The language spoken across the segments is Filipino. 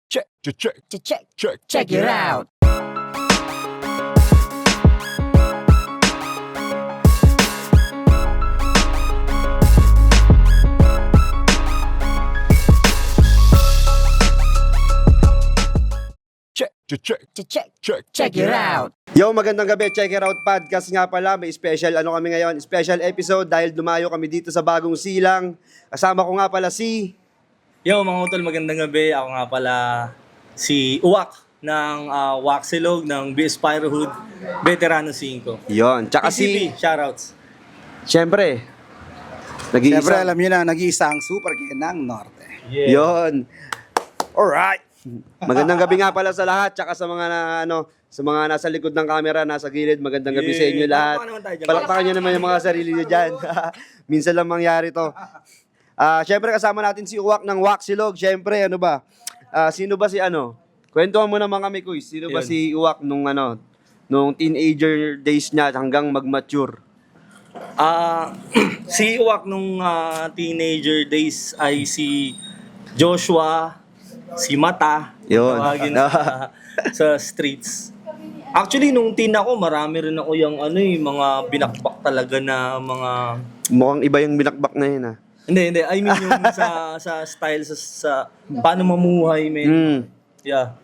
Check Check it out. Check it out. Yo, magandang gabi. Check it out podcast nga pala. May special kami ngayon. Special episode dahil dumayo kami dito sa Bagong Silang. Kasama ko nga pala si... Yo mga utol, magandang gabi. Ako nga pala si Uwak ng Waxilog ng BS Pyrohood Veterano 5. Yon. Tsaka PCB, shoutouts. Siyempre, Siyempre, alam nyo na, nag-iisa ang super ng Norte. Yon. Alright. Magandang gabi nga pala sa lahat. Tsaka sa mga sa mga nasa likod ng camera, nasa gilid. Magandang gabi sa inyo lahat. Palakpakan naman tayo dyan. Palakpakan nyo naman yung mga sarili nyo dyan. Minsan lang mangyari to. Siyempre kasama natin si Uwak ng Waxilog. Siyempre, sino ba si Kwentuhan mo naman kami, Kuy. Sino ba Ayun. si Uwak nung teenager days niya hanggang mag-mature? Si Uwak nung teenager days ay si Joshua, si Mata, Yun. tawagin sa streets. Actually, nung teen ako, marami rin ako yung mga binakbak talaga na mga... Mukhang iba yung binakbak na yun, Hindi. I mean yung sa style, sa paano mamuhay, men. Mm. Yeah.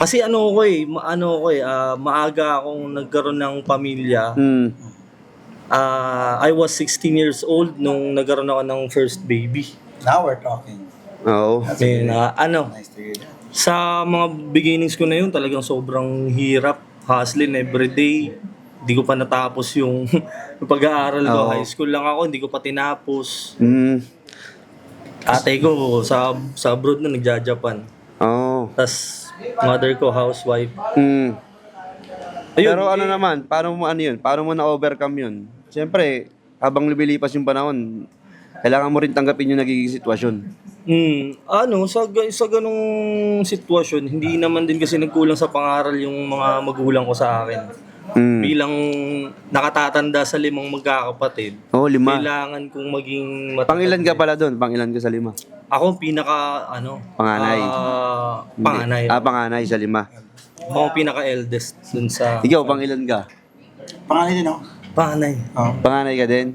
Kasi maaga akong nagkaroon ng pamilya. Mm. I was 16 years old nung nagkaroon ako ng first baby. Now we're talking. Oo. Then, Nice to hear that. sa mga beginnings ko na yun, talagang sobrang hirap, hustling everyday. Hindi ko pa natapos yung pag-aaral ko. Oo. High school lang ako, hindi ko pa tinapos. Mm. Ate ko sa abroad na nagja-Japan. Oo. Tas mother ko housewife. Mm. Ayun, Pero naman, paano mo yun? Paano mo na-overcome yun? Siyempre, habang lumilipas yung panahon, kailangan mo rin tanggapin yung nagiging sitwasyon. Sa ganung sitwasyon, hindi naman din kasi nagkulang sa pangaral yung mga magulang ko sa akin. Mm. Bilang nakatatanda sa 5 magkakapatid, Oo, 5. kailangan kong maging Pangilan ka pala doon? Pangilan ka sa 5? Ako ang pinaka, Panganay. Hindi. Panganay. Panganay sa 5. Ako ang pinaka-eldest dun sa... Ikaw, pangilan ka? Pangalan din ako. Panganay. Panganay ka din?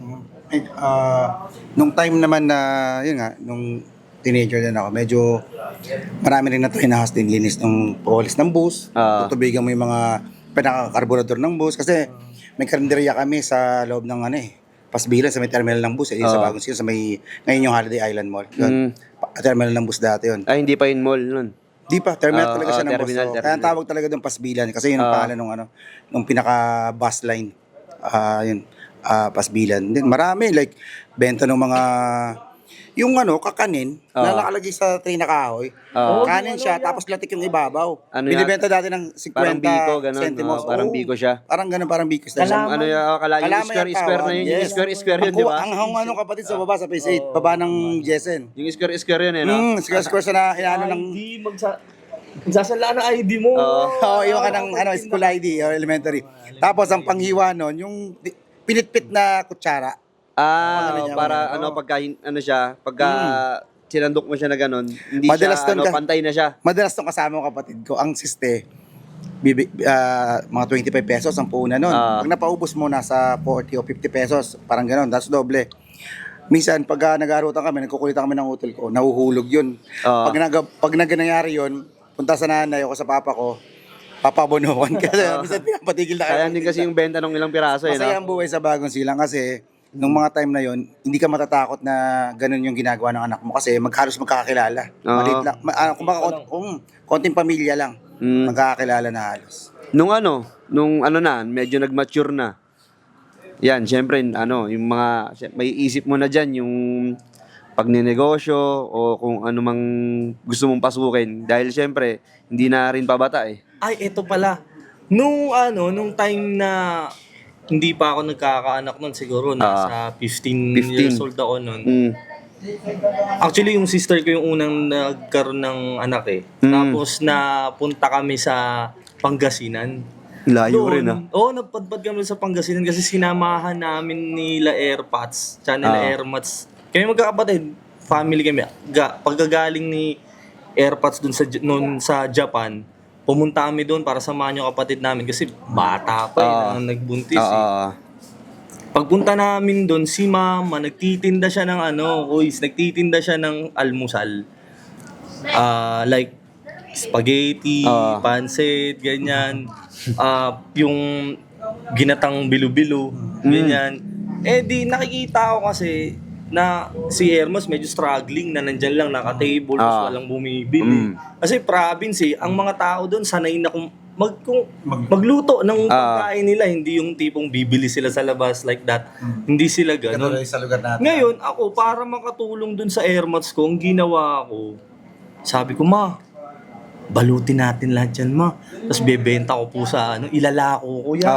Nung time naman na, yun nga, nung teenager din ako, medyo marami rin na-try na hustle, linis ng polis ng bus, tutubigan mo yung mga pinaka-karburador ng bus, kasi may karinderya kami sa loob ng Pasbilan sa may terminal ng bus, sa Bagong Silang, sa may, ngayon yung Holiday Island Mall. Yun, terminal ng bus dati yun. Ay, hindi pa yun mall nun. Di pa, terminal talaga siya ng bus. terminal, So, terminal. kaya ang tawag talaga doon Pasbilan kasi yun ang pangalan nung pinaka-bus line. Pasbilan. Then, marami, like, benta ng mga, yung kakanin, na nakalagay sa tray na kahoy. Kanin siya, tapos latik yung ibabaw. Binibenta dati ng 50 Parang biko, gano'n. centimos. Parang Oo. biko siya. Parang ganun, parang biko. Yung Kalama square na yun. Yung yes. square yun, di ba? Ang kapatid sa baba, sa phase 8, baba ng Jesen. Yung square yun, no? Square sa ng... ID, magsasala ng ID mo. Oo, iwan ka ng school ID or elementary. Tapos ang panghiwa nun, yung pinitpit na kutsara. Pagka sinandok mo siya na gano'n, hindi Madalas siya, doon pantay na siya. Madalas tong kasama ko kapatid ko, ang siste, mga 25 pesos ang puuna nun. Pag napaubos mo, nasa 40 o 50 pesos, parang gano'n, that's doble. Minsan, pag nag-aarutan kami, nagkukulitan kami ng hotel ko, nahuhulog yun. Pag nangyari yun, punta sa nanay o sa papa ko, papabunukan kasi minsan pinapatigil na Kaya hindi kasi yung benta ng ilang piraso, Masaya ang buhay sa Bagong Silang kasi nung mga time na yon, hindi ka matatakot na ganun yung ginagawa ng anak mo kasi halos magkakakilala. Maliit lang. Konting pamilya lang. Magkakakilala na halos. Nung medyo nag-mature na. Yan, syempre, yung may isip mo na dyan, yung pagninegosyo o kung ano mang gusto mong pasukin. Dahil syempre, hindi na rin pabata eh. Ay, eto pala. Nung time na hindi pa ako nagkakaanak nun, siguro nasa 15 years old ako nun. Actually, yung sister ko yung unang nagkaroon ng anak eh. Tapos napunta kami sa Pangasinan. Layo rin napadpad kami sa Pangasinan kasi sinamahan namin nila Airpods, tsaka nila Airmats. Kami magkakapatid, family kami. Pagkagaling ni Airpods dun sa Japan, pumunta kami doon para samahan yung kapatid namin kasi bata pa na nagbuntis Pagpunta namin doon, si mama, nagtitinda siya ng nagtitinda siya ng almusal. Like, spaghetti, pancit, ganyan. Yung ginatang bilo-bilo, ganyan. Di nakikita ko kasi na si Hermos medyo struggling na nandyan lang naka-table tapos walang bumibili. Kasi province ang mga tao doon sanay na kung magluto ng pagkain nila, hindi yung tipong bibili sila sa labas like that. Hindi sila ganun. Katulad sa lugar natin. Ngayon, ako para makatulong dun sa Airmats ko, ang ginawa ko, sabi ko, ma, balutin natin lahat yan, ma. Tapos bebenta ko po sa ilalako ko yan.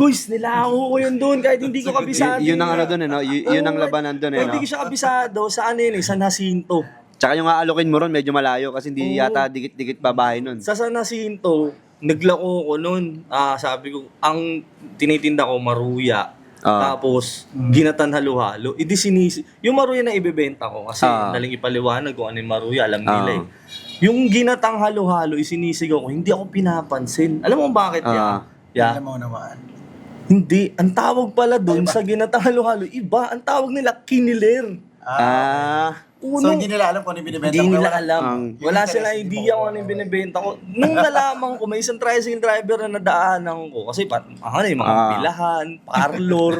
Guys, nilako ko yun doon kahit hindi ko kabisado. Yun ang doon yun ang labanan doon Hindi ko siya kabisado sa San Jacinto. Tsaka yung aalokin mo ron medyo malayo kasi hindi yata dikit-dikit babae nun. Sa San Jacinto, naglako ko noon. Sabi ko, ang tinitinda ko maruya. Tapos, ginatan halo-halo. Yung maruya na ibebenta ko kasi naling ipaliwanag kung ano yung maruya, alam nila eh. Yung ginatang halo-halo, isinisigaw ko, hindi ako pinapansin. Alam mo bakit yan? Hindi mo unawaan. Hindi. Ang tawag pala doon sa ginatang halo-halo, iba. Ang tawag nila, kiniler. So hindi nila alam kung ano yung binibenta mo? Hindi nila alam. Wala sila idea kung ano yung binibenta ko. Nung nalaman ko, may isang tricycle driver na nadaanan ko. Kasi yung mga pilahan, parlor,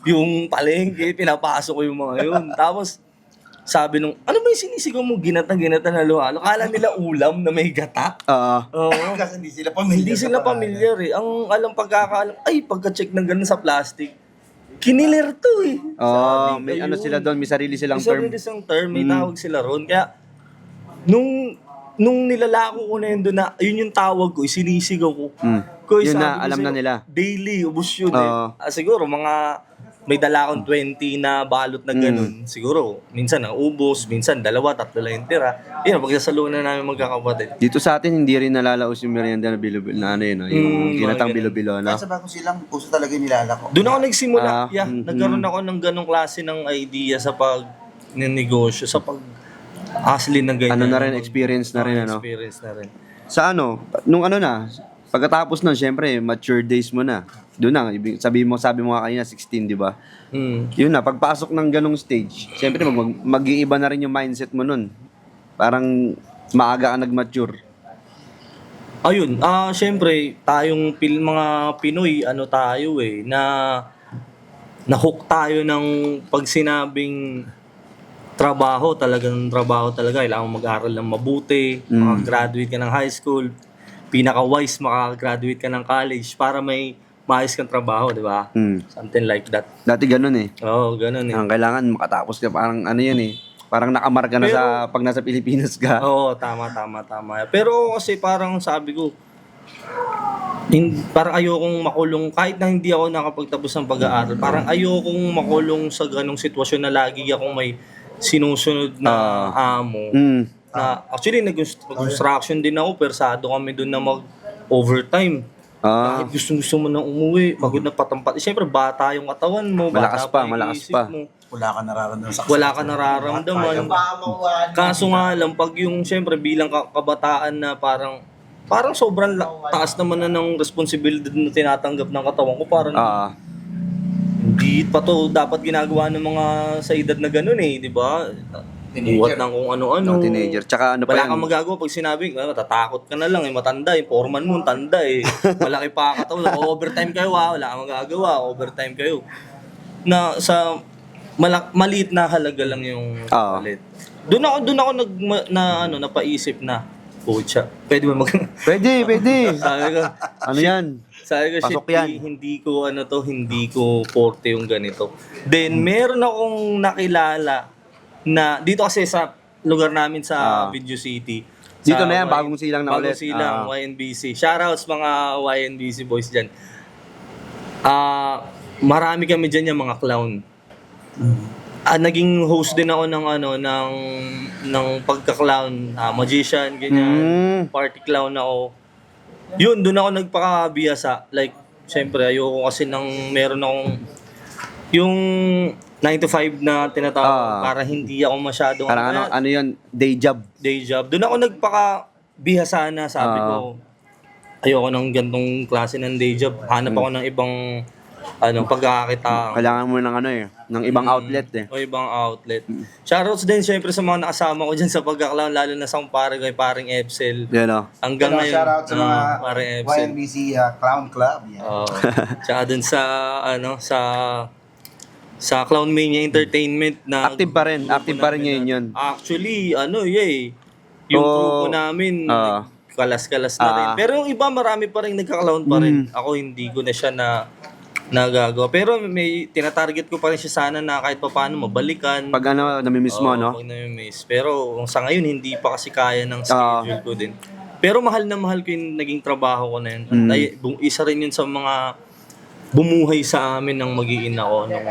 yung palengke, pinapasok ko yung mga yun. Tapos, sabi nung, ano ba yung sinisigaw mo? Ginatan halo-halo. Kala nila ulam na may gata. Oo. Kasi hindi sila familiar. Hindi sila familiar eh. Ang alam pagkakaalam, pagka-check ng ganun sa plastic, kiniler to eh. May sila doon, may sarili silang term. May sarili silang term, may tawag sila ron. Kaya, nung nilalako ko na yun doon na, yun yung tawag ko, sinisigaw ko. Yun na, alam na nila. Daily, ubos yun siguro, may dala akong 20 na balot na ganun. Siguro, minsan ubos, minsan 2, 3 lang yung tira. Yun, pagsasaluhan na namin magkakapatid. Dito sa atin, hindi rin nalalaos yung merienda na bilo-bilo, na yung ginatang bilo-bilo, Sa bagong silang, puso talaga yung nilalako. Doon ako nagsimula. Nagkaroon ako ng ganong klase ng idea sa pag-negosyo, sa pag-hustling ng ganyan. Experience na rin, Experience na rin. Sa nung pagkatapos nun, syempre, mature days mo na. Doon na, sabi mo nga kanina, 16, di ba? Yun na, pagpasok ng ganong stage, syempre, mag-iiba na rin yung mindset mo nun. Parang maaga ka nag-mature. Ayun, syempre, tayong mga Pinoy, tayo na-hook tayo ng pag sinabing trabaho talaga, kailangan mag-aral ng mabuti, makagraduate ka ng high school, pinaka-wise makagraduate ka ng college para may maayos kang trabaho, di ba? Something like that. Dati ganun eh. Oo, ganun eh. Ang kailangan makatapos ka, parang yan eh. Parang nakamarka na pag nasa Pilipinas ka. Oo, tama. Pero kasi parang sabi ko, parang ayokong makulong, kahit na hindi ako nakapagtapos ng pag-aaral, parang ayokong makulong sa ganong sitwasyon na lagi akong may sinusunod na amo. Actually, nag-construction din ako, persado kami doon na mag-overtime. Kahit gusto mo nang umuwi, pagod na patampat. Siyempre, bata yung katawan mo, malakas pa. mo. Wala ka nararamdaman sa Wala ka nararamdaman. Kaso nga lang, pag yung siyempre bilang kabataan na parang sobrang taas naman na ng responsibilidad na tinatanggap ng katawan ko, parang hindi pa to dapat ginagawa ng mga sa edad na gano'n eh, di ba? Buhat ng kung ano-ano. Teenager. Tsaka wala kang magagawa pag sinabi, matatakot ka na lang matanda foreman mo, tanda malaki pa katawan, overtime kayo wala kang magagawa, overtime kayo. Na sa maliit na halaga lang yung palit. Doon ako napaisip na, pucha, pwede ba Pwede. Sabi ko, yan? Sabi ko, hindi ko forte yung ganito. Then, meron akong nakilala na dito kasi sa lugar namin sa Video City. Dito na yan, bagong silang na ulit. Bagong silang, YNBC. Shoutouts mga YNBC boys dyan. Marami kami dyan yung mga clown. Naging host din ako ng pagka-clown, magician, ganyan. Party clown ako. Yun, doon ako nagpakabiyasa. Like, syempre, ayoko kasi meron akong yung 9 to 5 na tinatawag Ah. para hindi ako masyadong Parang ano yun, day job. day job. Doon ako nagpaka-bihasa na, sabi ko, ayoko ng gantong klase ng day job. Hanap ako ng ibang pagkakakita. Kailangan mo ng ibang outlet eh. O ibang outlet. Shoutouts din syempre sa mga nakasama ko dyan sa pagkaklawn, lalo na sa paring Epsel. Yan o. Hanggang ngayon, Shoutout sa mga paring Epsel. YNBC Clown Club. Yan. Tsaka dun sa Clown Mania Entertainment na Active pa rin ngayon yun. actually yung grupo namin kalas-kalas na rin. Pero yung iba marami pa rin nagka-clown pa rin. Ako hindi ko na siya nagagawa. Pero may tinatarget ko pa rin siya sana na kahit pa paano mabalikan. Pag namimiss mo, no? Pag namimiss. Pero sa ngayon hindi pa kasi kaya ng schedule ko din. Pero mahal na mahal ko yung naging trabaho ko na yun. Isa rin yun sa mga bumuhay sa amin ng mag-iin ako nung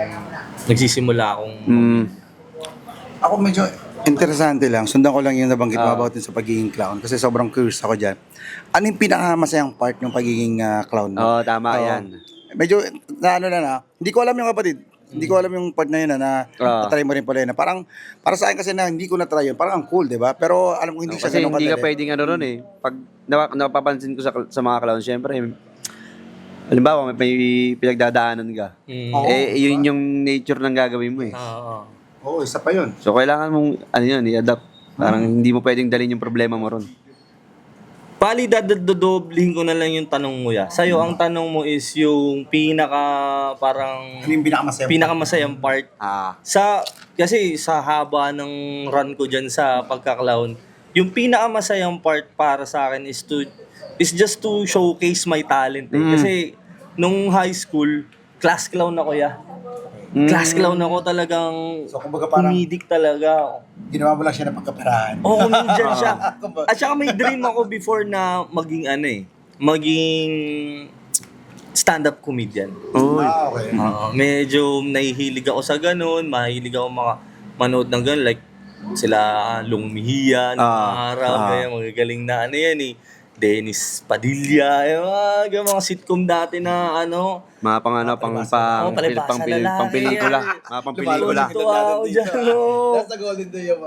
nagsisimula akong Ako medyo interesante lang. Sundan ko lang yung nabanggit mo about din sa pagiging clown. Kasi sobrang curious ako dyan. Ano yung pinakamasayang part ng pagiging clown mo? Oo, tama yan. Medyo hindi ko alam yung kapatid. Hindi ko alam yung part na yun na natry mo rin pala yun. Parang, para sa akin kasi na hindi ko na-try yun. Parang ang cool, di ba? Pero alam ko hindi siya Kasi ganun hindi ka kadali. pwedeng ron eh. Pag napapansin ko sa mga clown, syempre, halimbawa may pinagdadaanan ka. Yun yung nature ng gagawin mo eh. Oo, isa pa yun. So kailangan mong i-adapt. Parang hindi mo pwedeng dalhin yung problema mo ron. Pali, dodoblihin ko na lang yung tanong mo ya. Sa'yo, ang tanong mo is yung Ano yung pinakamasayang part. Kasi sa haba ng run ko dyan sa pagka-clown, yung pinakamasayang part para sa akin is just to showcase my talent. Kasi nung high school, class clown ako ya. Class clown ako talagang So, kumbaga parang humidik talaga. ginawa mo lang siya na pagkaperahan. Oo, nandyan siya. At saka may dream ako before na maging maging stand-up comedian. Okay. Medyo nahihilig ako sa ganun, mahilig ako manood ng ganun, like sila Long Mejia, ng araw, kaya magagaling na yan Dennis Padilla, mga sitcom dati na Mga pang-pelikula. Mga pang-pelikula. Tuwa ako dyan, That's the golden day yung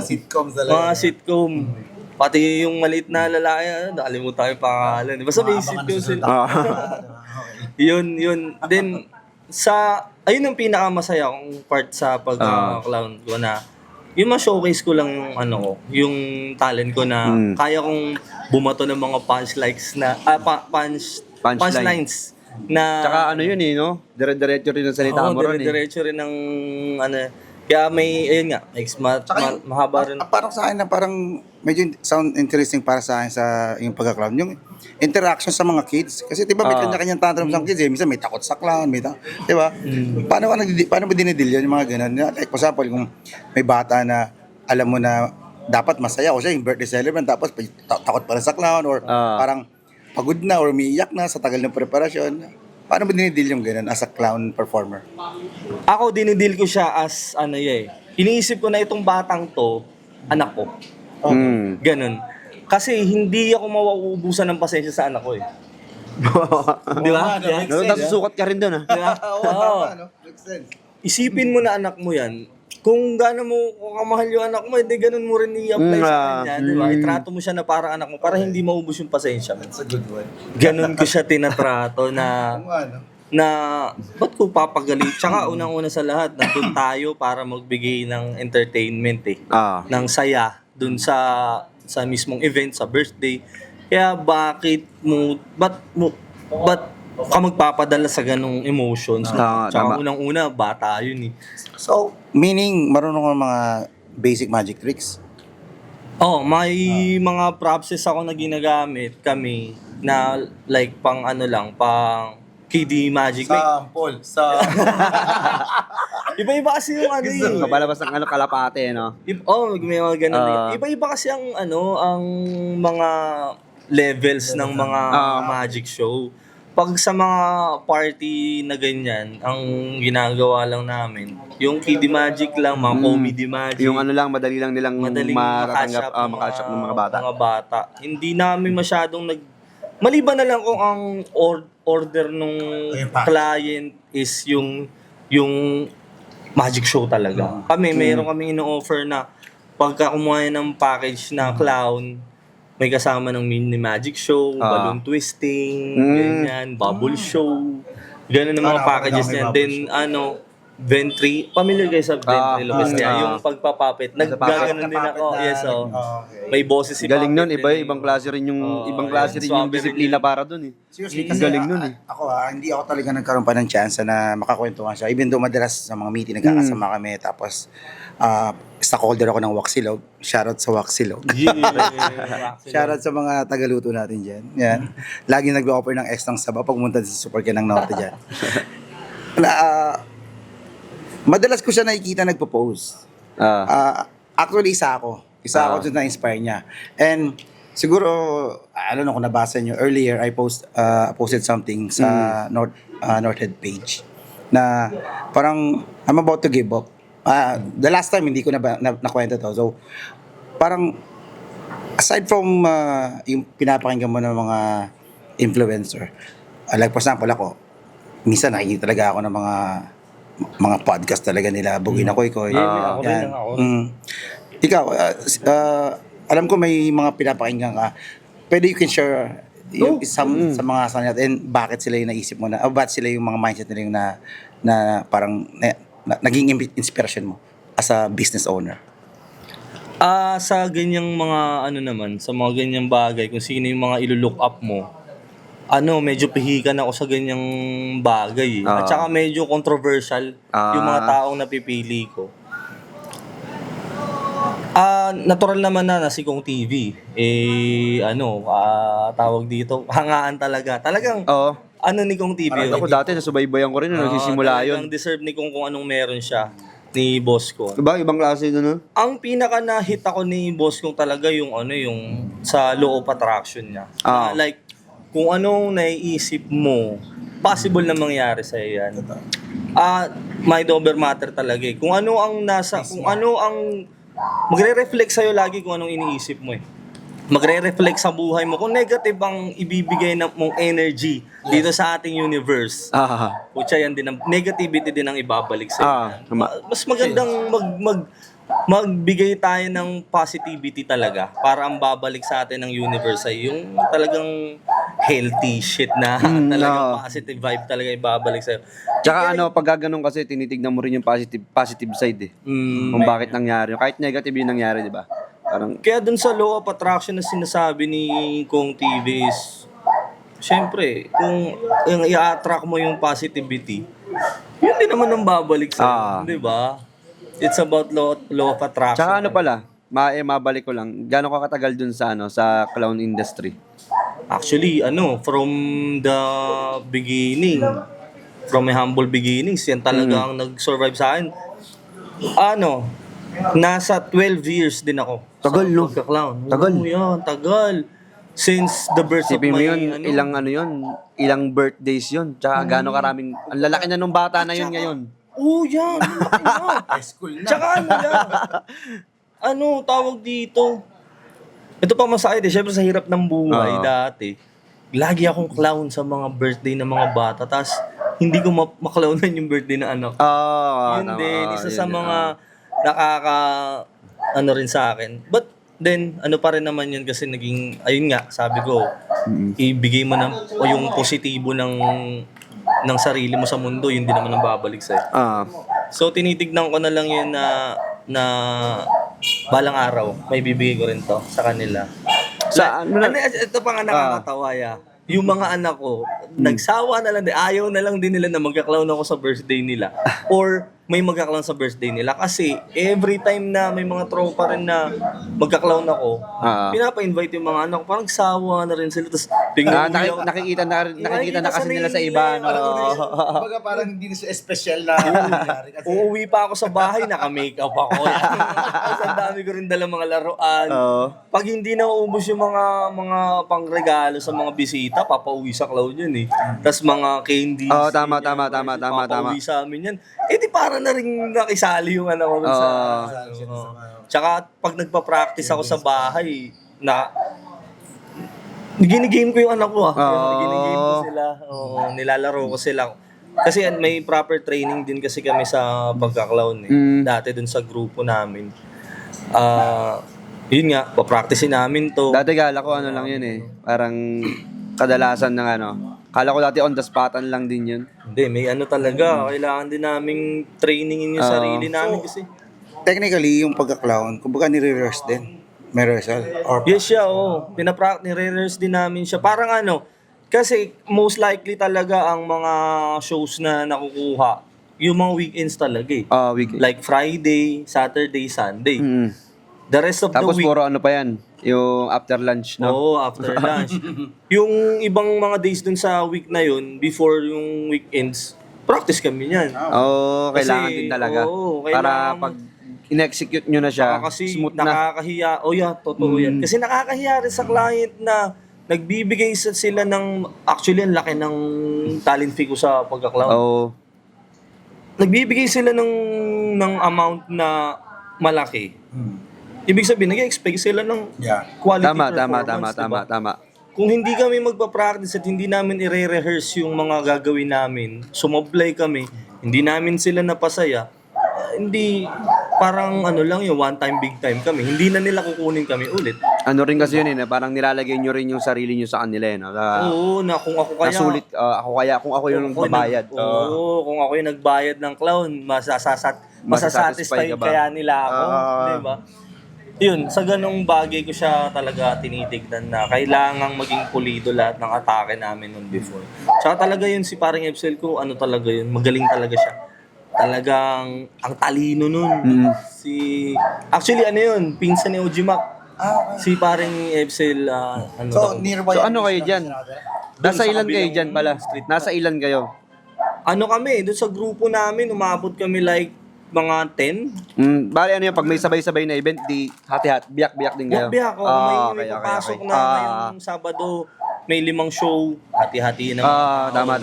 sitcoms mga sitcom. Pati yung maliit na lalaki, nakalimutan yung pangalan. Basta may sitcom sila. Yun. Then, ayun ang pinakamasaya kong part sa pag-clown ko na yung ma-showcase ko lang yung talent ko na kaya kong bumato ng mga punchlines na Tsaka yun no? Dire-diretso rin ang salita mo ron eh. diretso rin ng kaya may ayun nga, mahaba rin. Parang sa akin na parang medyo sound interesting para sa akin sa yung pagka-clown. Yung interaction sa mga kids. Kasi diba may kanya-kanyang tantrums ang kids eh. Minsan may takot sa clown, diba? Paano mo dinidil yan yung mga ganun? Like for example, kung may bata na alam mo na dapat masaya o siya yung birthday celebrant tapos takot pa rin sa clown or parang pagod na or umiiyak na sa tagal ng preparasyon. Paano mo dinidil yung ganun as a clown performer? Ako dinidil ko siya as iniisip ko na itong batang to, anak ko. Ganun. Kasi hindi ako mauubusan ng pasensya sa anak ko eh. Di ba? Nasusukat ka rin doon Oo. Makes sense. Isipin mo na anak mo yan. Kung gaano mo kamahal yung anak mo, hindi ganun mo rin i-apply sa kanya. Di ba? Itrato mo siya na parang anak mo para hindi maubos yung pasensya mo. That's a good one. Ganun ko siya tinatrato na ba't ko papagalit? Tsaka unang-una sa lahat, nandun tayo para magbigay ng entertainment ng saya dun sa mismong event, sa birthday. Kaya ba't ka magpapadala sa ganong emotions? Tsaka unang-una, bata yun eh. So, meaning, marunong ka mga basic magic tricks? May mga process ako na ginagamit kami na like pang pang KD Magic. Sample. Iba-iba kasi yung Kabalabas ng kalapate, no? May mga ganun. Iba-iba kasi ang ang mga levels ng mga magic show. Pag sa mga party na ganyan, ang ginagawa lang namin, yung kiddie magic lang, mga comedy magic. Yung madali lang nilang makatanggap, makashop ng mga bata. Hindi namin masyadong maliban na lang kung ang order nung client is yung magic show talaga. Meron kami ino-offer na pagka kumuha ng package na clown, may kasama ng mini magic show, balloon twisting, ganyan, bubble show. Ganun ang mga packages niyan. Then, Ventry, familiar kayo sa Ventry Lopez niya, yung pagpapapit. Naggaganon din ako. Yes, May boses si Galing nun, Puppet ibang klase rin yung Swabber disiplina para dun eh. Seriously, Ang kasi galing nun eh. ako hindi ako talaga nagkaroon pa ng chance na makakwentuhan siya. Even though madalas sa mga meeting nagkakasama kami, tapos stockholder ako ng Waxilog. Shoutout sa Waxilog. Shoutout sa mga tagaluto natin dyan. Yan. Lagi nag-offer ng extra sabaw pag pumunta sa Super Ken ng Norte dyan. Madalas ko siya nakikita nagpo-post. Actually, isa ako dun na-inspire niya. And siguro, I don't know kung nabasa niyo, earlier I posted something sa Northhead page na parang I'm about to give up. The last time hindi ko nakwento to. So, parang aside from yung pinapakinggan mo ng mga influencer, like for example ako, minsan nakikita talaga ako ng mga podcast talaga nila, Bugin ako. ako rin. Ikaw, alam ko may mga pinapakinggan ka. Pwede you can share sa mga sana natin bakit sila yung naisip mo na, o bakit sila yung mga mindset nila yung na parang naging inspiration mo as a business owner? Sa ganyang mga sa mga ganyang bagay, kung sino yung mga ilo-look up mo, medyo pihikan ako sa ganyang bagay. At saka medyo controversial yung mga taong napipili ko. Natural naman na si Kong TV. Tawag dito, hangaan talaga. Talagang, ni Kong TV. Ako dati, nasubaybayan ko rin, nagsisimula yun. Talagang deserve ni Kong kung anong meron siya, ni boss ko. Diba? Ibang klase doon, no? Ang pinaka na-hit ako ni boss kong talaga yung sa law of attraction niya. Like, kung anong naiisip mo, possible na mangyari sa yan. Mind over matter talaga eh. Kung ano ang magre-reflect sa'yo lagi kung anong iniisip mo eh. Magre-reflect sa buhay mo. Kung negative ang ibibigay mong energy dito sa ating universe, kutsa yan din, negativity din ang ibabalik sa'yo. Mas magandang magbigay tayo ng positivity talaga para ang babalik sa atin ng universe ay yung talagang healthy shit na talagang positive vibe talaga ibabalik sa'yo. Tsaka pag gaganon kasi tinitignan mo rin yung positive side eh. Kung bakit nangyari. Kahit negative yung nangyari, di ba? Parang kaya dun sa law of attraction na sinasabi ni Kong TV is, syempre, kung i-attract mo yung positivity, yun din naman ang babalik sa'yo, di ba? It's about law of attraction. Tsaka pala, mabalik ko lang, gaano ka katagal dun sa clown industry? Actually, from the beginning, from my humble beginnings, yan talaga ang nag-survive sa akin. Nasa 12 years din ako. Tagal, no? Pagka-clown. Tagal. Yan, tagal. Since the birth of Sipin mo my... yun, ilang birthdays yun. Tsaka gaano karaming, ang lalaki na nung bata na yun ngayon. Yan. High school na. Tsaka tawag dito. Ito pa masakit eh. Siyempre sa hirap ng buhay dati. Lagi akong clown sa mga birthday ng mga bata. Tapos hindi ko maklownan yung birthday ng anak. Yun din. Isa sa mga rin sa akin. But then, pa rin naman yun kasi naging, ayun nga, sabi ko, ibigay mo yung positibo ng sarili mo sa mundo, yun din naman ang babalik sa'yo. So, tinitignan ko na lang yun na balang araw, may bibigay ko rin to sa kanila. Ito pa nga nakakatawa, yung mga anak ko, nagsawa na lang din, ayaw na lang din nila na magka-clown ako sa birthday nila. Or may magka-clown sa birthday nila. Kasi every time na may mga tropa rin na magka-clown ako, pinapa-invite yung mga anak ko, parang sawa na rin sila. Tapos nakikita na kasi nila sa iba. Baga parang hindi na siya special na nangyari. Uuwi pa ako sa bahay, naka-makeup ako. Tapos ang dami ko rin dalang mga laruan. Pag hindi na uubos yung mga pangregalo sa mga bisita, papauwi sa clown yun eh. Tapos mga candies. Tama. Papauwi sa amin yan. Di para na rin nakisali yung Tsaka pag nagpa-practice ako sa bahay, ginigame ko yung anak ko Ginigame ko sila. Nilalaro ko sila. Kasi may proper training din kasi kami sa pagka-clown eh. Dati dun sa grupo namin. Yun nga, papracticein namin to. Dati kala ko ano lang yun eh. Parang kadalasan ng ano. Kala ko dati on the spotan lang din yun. Hindi, may ano talaga. Kailangan din naming trainingin yung sarili namin kasi. Technically, yung pagka-clown, kumbaga nire-rehearse din. May rehearsal. Or Yes siya, oo. Nire-rehearse din namin siya. Parang ano, kasi most likely talaga ang mga shows na nakukuha, yung mga weekends talaga eh. Week. Like Friday, Saturday, Sunday. The rest of Tapos the week, puro ano pa yan. Yung after lunch, no? oo, after lunch. Yung ibang mga days dun sa week na yun, before yung weekends, practice kami niyan. Kailangan Kasi, din talaga. oo, Para kailangan- pag in-execute nyo na siya, Kasi smooth na. nakakahiya. Oh yeah, totoo yan. Kasi nakakahiya rin sa client na nagbibigay sila ng, actually ang laki ng talent fee ko sa pagka-clown. Oo. Nagbibigay sila ng amount na malaki. Ibig sabihin, nag-expect sila ng yeah. quality Tama, performance. tama. Kung hindi kami magpa-practice at hindi namin i-rehearse yung mga gagawin namin, sumablay kami, hindi namin sila napasaya, hindi, parang ano lang yung one time, big time kami. Hindi na nila kukunin kami ulit. Ano rin kasi yun eh, parang nilalagay nyo rin yung sarili nyo sa kanila eh. No? Oo, na kung ako kaya... Nasulit, kung ako yung babayad. Oo, kung ako yung nagbayad ng clown, masasatisfy ka ba? kaya nila ako. Di ba? Yun, sa ganong bagay ko siya talaga tinitignan na kailangang maging pulido lahat ng atake namin noon before. Tsaka talaga yun, si paring Epsel ko, ano talaga yun, magaling talaga siya. Talagang, ang talino nun. Actually, ano yun, pinsan ni OG Mac. Si paring Epsel, ano So, daw. nearby. So ano kayo dyan? Nasa sa ilan kayo kabilang dyan pala? street. Nasa ilan kayo? Ano kami, doon sa grupo namin, umabot kami like mga 10. Bali ano yun, pag may sabay-sabay na event, di hati-hati, biyak-biyak din kayo. Biyak ako, may okay. papasok na ngayong Sabado, may 5 show, hati-hati na. Tama.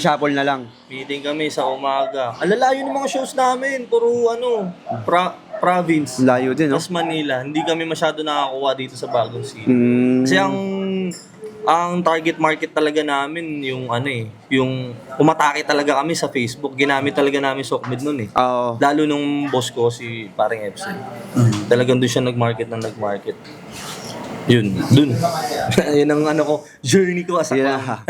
Shuffle na lang. Meeting kami sa umaga. Alalayo ng mga shows namin, puro ano, province. Layo din, no? Tapos Manila, hindi kami masyado nakakuha dito sa Bagong City. Kasi ang target market talaga namin yung ano eh, yung umatake talaga kami sa Facebook. Ginamit talaga namin Sokmed noon eh. Oo. Lalo nung boss ko si paring Epson. Talagang doon siya nag-market. Yun, dun. Yun ang ano ko, journey ko as a Yeah. clown.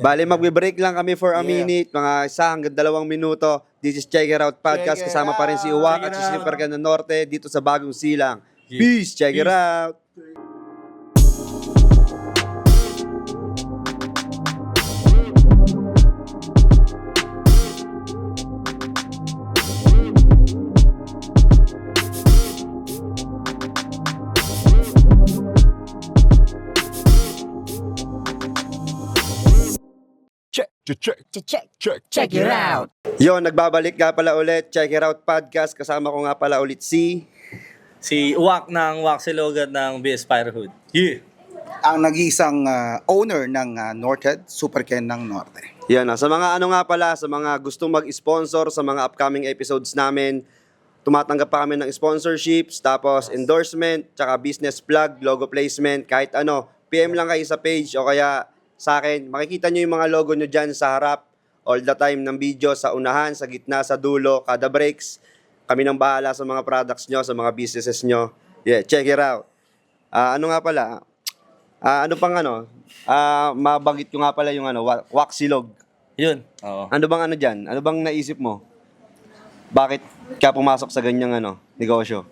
Bali, magbe-break lang kami for a minute, mga 1 hanggang 2 minuto. This is Check It Out Podcast. Kasama pa rin si Uwak at si Slipper ng Norte dito sa Bagong Silang. Peace! Check it out! Check it out. Yon, nagbabalik nga pala ulit. Check It Out Podcast. Kasama ko nga pala ulit si Uwak ng Waxilogan ng BS Firehood. Yeah! Ang nag-iisang owner ng Northhead, Super Ken ng Norte. Yan na. Sa mga ano nga pala, sa mga gustong mag-sponsor sa mga upcoming episodes namin, tumatanggap pa kami ng sponsorships, tapos endorsement, tsaka business plug, logo placement, kahit ano. PM lang kayo sa page o kaya sa akin. Makikita nyo yung mga logo nyo dyan sa harap all the time ng video, sa unahan, sa gitna, sa dulo, kada breaks. Kami nang bahala sa mga products nyo, sa mga businesses nyo. Yeah, check it out. Ano nga pala? Ano pang ano? Mabagit ko nga pala yung ano, Waxilog. Yun. Oo. Ano bang ano dyan? Ano bang naisip mo? Bakit ka pumasok sa ganyang ano, negosyo?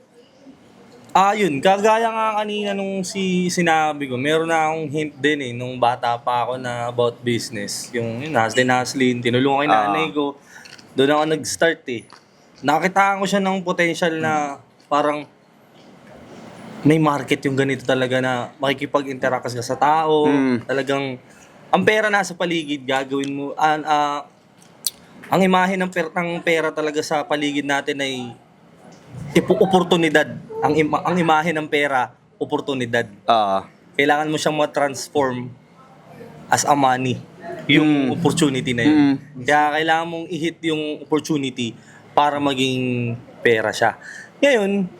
Yun. Kagaya nga kanina nung sinabi ko, meron na akong hint din eh, nung bata pa ako na about business. Yung hustlin, tinulungan ko yung nanay ko. Doon ako nag-start eh. Nakitaan ko siya ng potential na parang may market yung ganito talaga na makikipag-interact ka sa tao. Talagang, ang pera nasa paligid, gagawin mo. Ang imahe ng pera talaga sa paligid natin ay oportunidad. Ang imahe ng pera, oportunidad. Kailangan mo siyang ma-transform as a money. Yung opportunity na yun. Kaya kailangan mong i-hit yung opportunity para maging pera siya. Ngayon,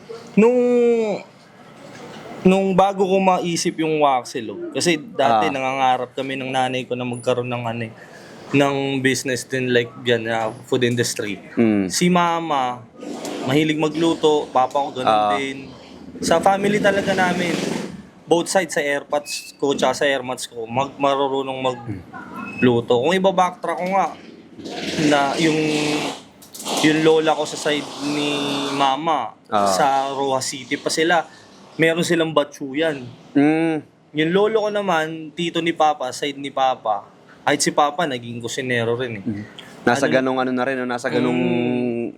nung bago ko maisip yung Waxilo, kasi dati nangangarap kami ng nanay ko na magkaroon ng ng business din like yan, food industry. Mm. Si mama, mahilig magluto, papa ko ganun din. Sa family talaga namin, both sides sa airpods ko tsaka sa airmats ko, marurunong magluto. Kung iba-backtrack ko nga, na yung lola ko sa side ni mama, sa Roa City pa sila, meron silang batsuyan. Mm. Yung lolo ko naman, tito ni papa, side ni papa, kahit si papa, naging kusinero rin eh. Nasa ganong ano na rin, no? Nasa ganong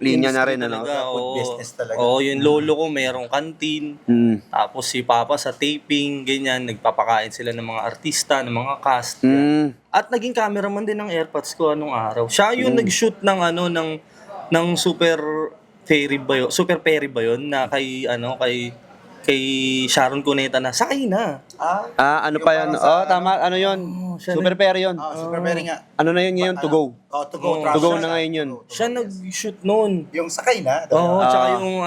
linya na rin, ano? Food business talaga. Oo, yung lolo ko merong kantin. Mm. Tapos si papa sa taping, ganyan, nagpapakain sila ng mga artista, ng mga cast. Mm. At naging cameraman din ng airpods ko anong araw. Siya yung nag-shoot ng ng Super Ferry ba yun? Super Ferry ba yun? Na kay Sharon Cuneta na, sakay na. Ano pa yan? Tama. Ano yun? Super Perry yun. Super very nga. Ano na yun ngayon? To go. To go. To go na ngayon yun. Siya nag-shoot noon. Yung sakay na. Oo, tsaka yung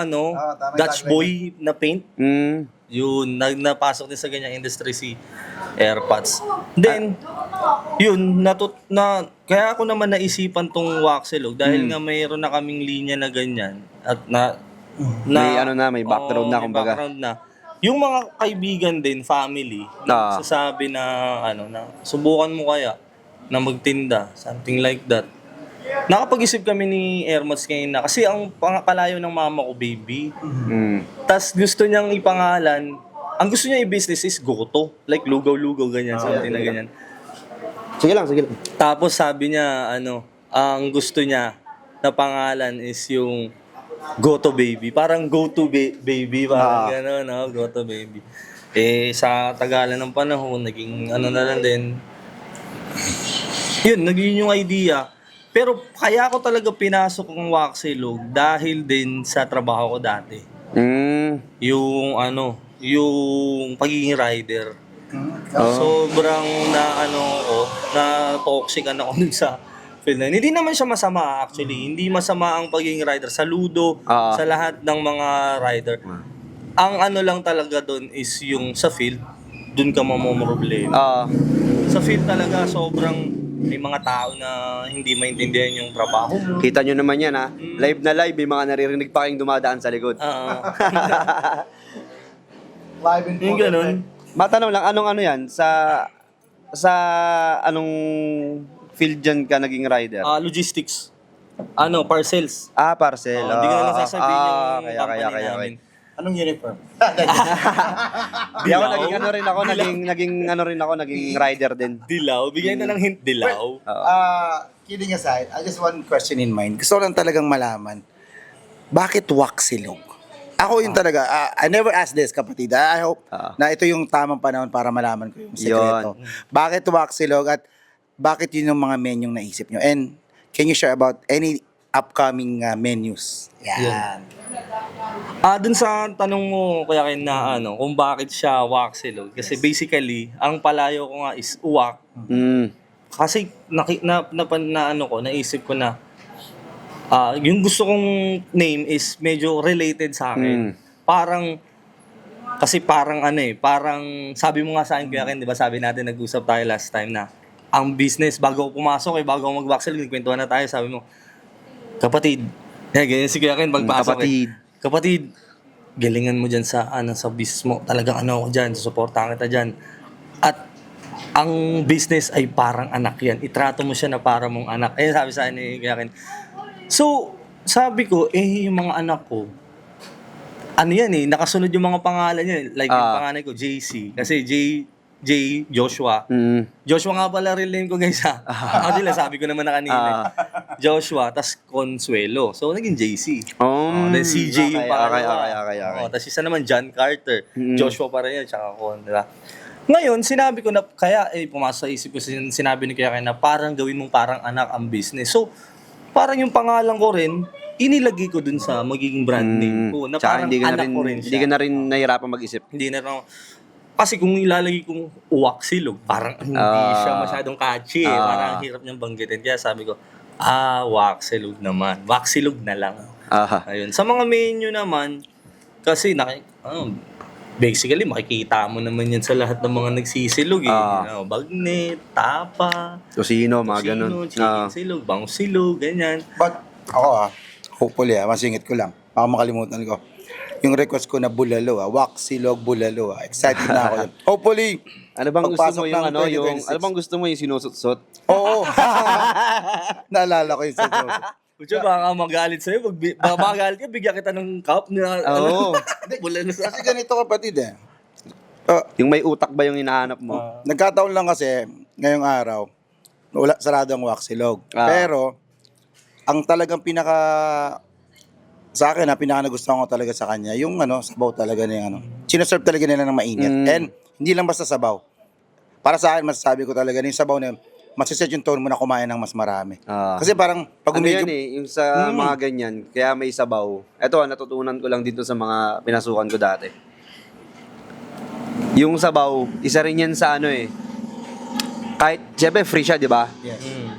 tama, Dutch tama. boy na paint. Mm. Yun, napasok din sa ganyang industry si AirPods. Then, yun, kaya ako naman naisipan tong Waxelog dahil nga mayroon na kaming linya na ganyan at May background na, may kumbaga. background na. Yung mga kaibigan din, family, sasabi na, subukan mo kaya na magtinda, something like that. Nakapag-isip kami ni Airmods ngayon na, kasi ang pangakalayo ng mama ko, baby. Mm. Tas gusto niyang ipangalan, ang gusto niya i-business is Goto. Like lugaw-lugaw, ganyan, something na ganyan. Sige lang. Tapos sabi niya, ang gusto niya na pangalan is yung Goto Baby. Parang go-to baby, parang gano'n, no? Goto Baby. Sa tagalan ng panahon, naging na lang din. Yun, naging yung idea. Pero kaya ako talaga pinasok ng Waxelog dahil din sa trabaho ko dati. Mm. Yung pagiging rider. Sobrang na toxic ako dun sa field na. Hindi naman siya masama actually. Hindi masama ang pagiging rider sa ludo, sa lahat ng mga rider. Ang lang talaga doon is yung sa field, doon ka mamomroblema. Sa field talaga sobrang may mga tao na hindi maintindihan yung trabaho mo. Kita nyo naman yan, ha? Live na live, may mga naririnig pa kayong dumadaan sa likod. Live and Yung ganun. Matanong lang, anong yan? Sa anong field dyan ka naging rider? Logistics. Parcels. Parcel. Hindi ko na lang sasabihin yung kaya, company kaya. namin. Anong uniform? Di ako naging rider din. Dilaw. Bigyan na ng hint, dilaw. Kidding aside, I just one question in mind. Gusto ko lang talagang malaman, bakit Waxelog? Ako yung talaga, I never asked this, kapatid. I hope na ito yung tamang panahon para malaman ko yung sekreto. Bakit Waxelog at bakit yun yung mga menyong naisip nyo? And can you share about any upcoming menus? Yan. Dun sa tanong mo, Kuya Ken, na kung bakit siya Waxelog. Kasi basically, ang palayo ko nga is uwak. Kasi naisip ko na, yung gusto kong name is medyo related sa akin. Parang sabi mo nga sa akin, Kuya Ken, di ba sabi natin, nag-usap tayo last time na, ang business, bago ako pumasok, bago ako mag-Waxelog, nagkwentuhan na tayo, sabi mo, kapatid, ganyan si Kuya Ken, pagpasok kapatid, galingan mo dyan sa business mo. Talagang ako dyan, susuportahan kita dyan. At ang business ay parang anak yan. Itrato mo siya na para mong anak. Sabi sa akin ni Kuya Ken. So, sabi ko, yung mga anak ko, nakasunod yung mga pangalan niya. Like yung panganay ko, JC. Kasi Joshua. Joshua nga pala real name ko, guys, ha. Actually, sabi ko naman na kanina. Joshua, tas Consuelo. So, naging JC. Then CJ yung pangalawa. Tas isa naman, John Carter. Joshua pa rin yan, tsaka Con, diba? Ngayon, sinabi ko na, kaya pumasok sa isip ko, sinabi ni Kuya Ken na parang gawin mong parang anak ang business. So, parang yung pangalan ko rin, inilagay ko dun sa magiging brand name ko. Na parang anak ko rin siya. Hindi ka na rin nahirapan mag-isip. Hindi na rin. Kasi kung ilalagay kong Waxelog, parang hindi siya masyadong catchy. Parang hirap niyang banggitin. Kaya sabi ko, Waxelog naman. Waxelog na lang. Ayun. Sa mga menu naman, kasi basically, makikita mo naman yan sa lahat ng mga nagsisilog eh. Bagnet, tapa, Tosino, mga ganun. chicken silog, bangus silog, ganyan. But ako hopefully masingit ko lang. Baka makalimutan ko. Yung request ko na bulalo wax silog bulalo Excited na ako. Hopefully, Ano bang gusto pagpasok mo yung ng 2026. ano bang gusto mo yung sinusot-sot? Oo. Naalala ko yung sa Pucha, baka magalit sa'yo. Baka magalit ka, bigyan kita ng cup na Oo. bulalo sa... Kasi ganito kapatid Yung may utak ba yung hinahanap mo? Nagkataon lang kasi ngayong araw, wala sarado ang waxilog. Pero ang talagang sa akin pinaka nagustuhan ko talaga sa kanya, yung sabaw talaga niya sinaserve talaga nila ng mainit. And hindi lang basta sabaw. Para sa akin masasabi ko talaga yung sabaw na masiset yung tone mo na kumain ng mas marami. Kasi parang pag Ano medyo yan yung sa mga ganyan, kaya may sabaw. Ito, natutunan ko lang dito sa mga pinasukan ko dati. Yung sabaw, isa rin yan sa kahit, syempre free siya, di ba?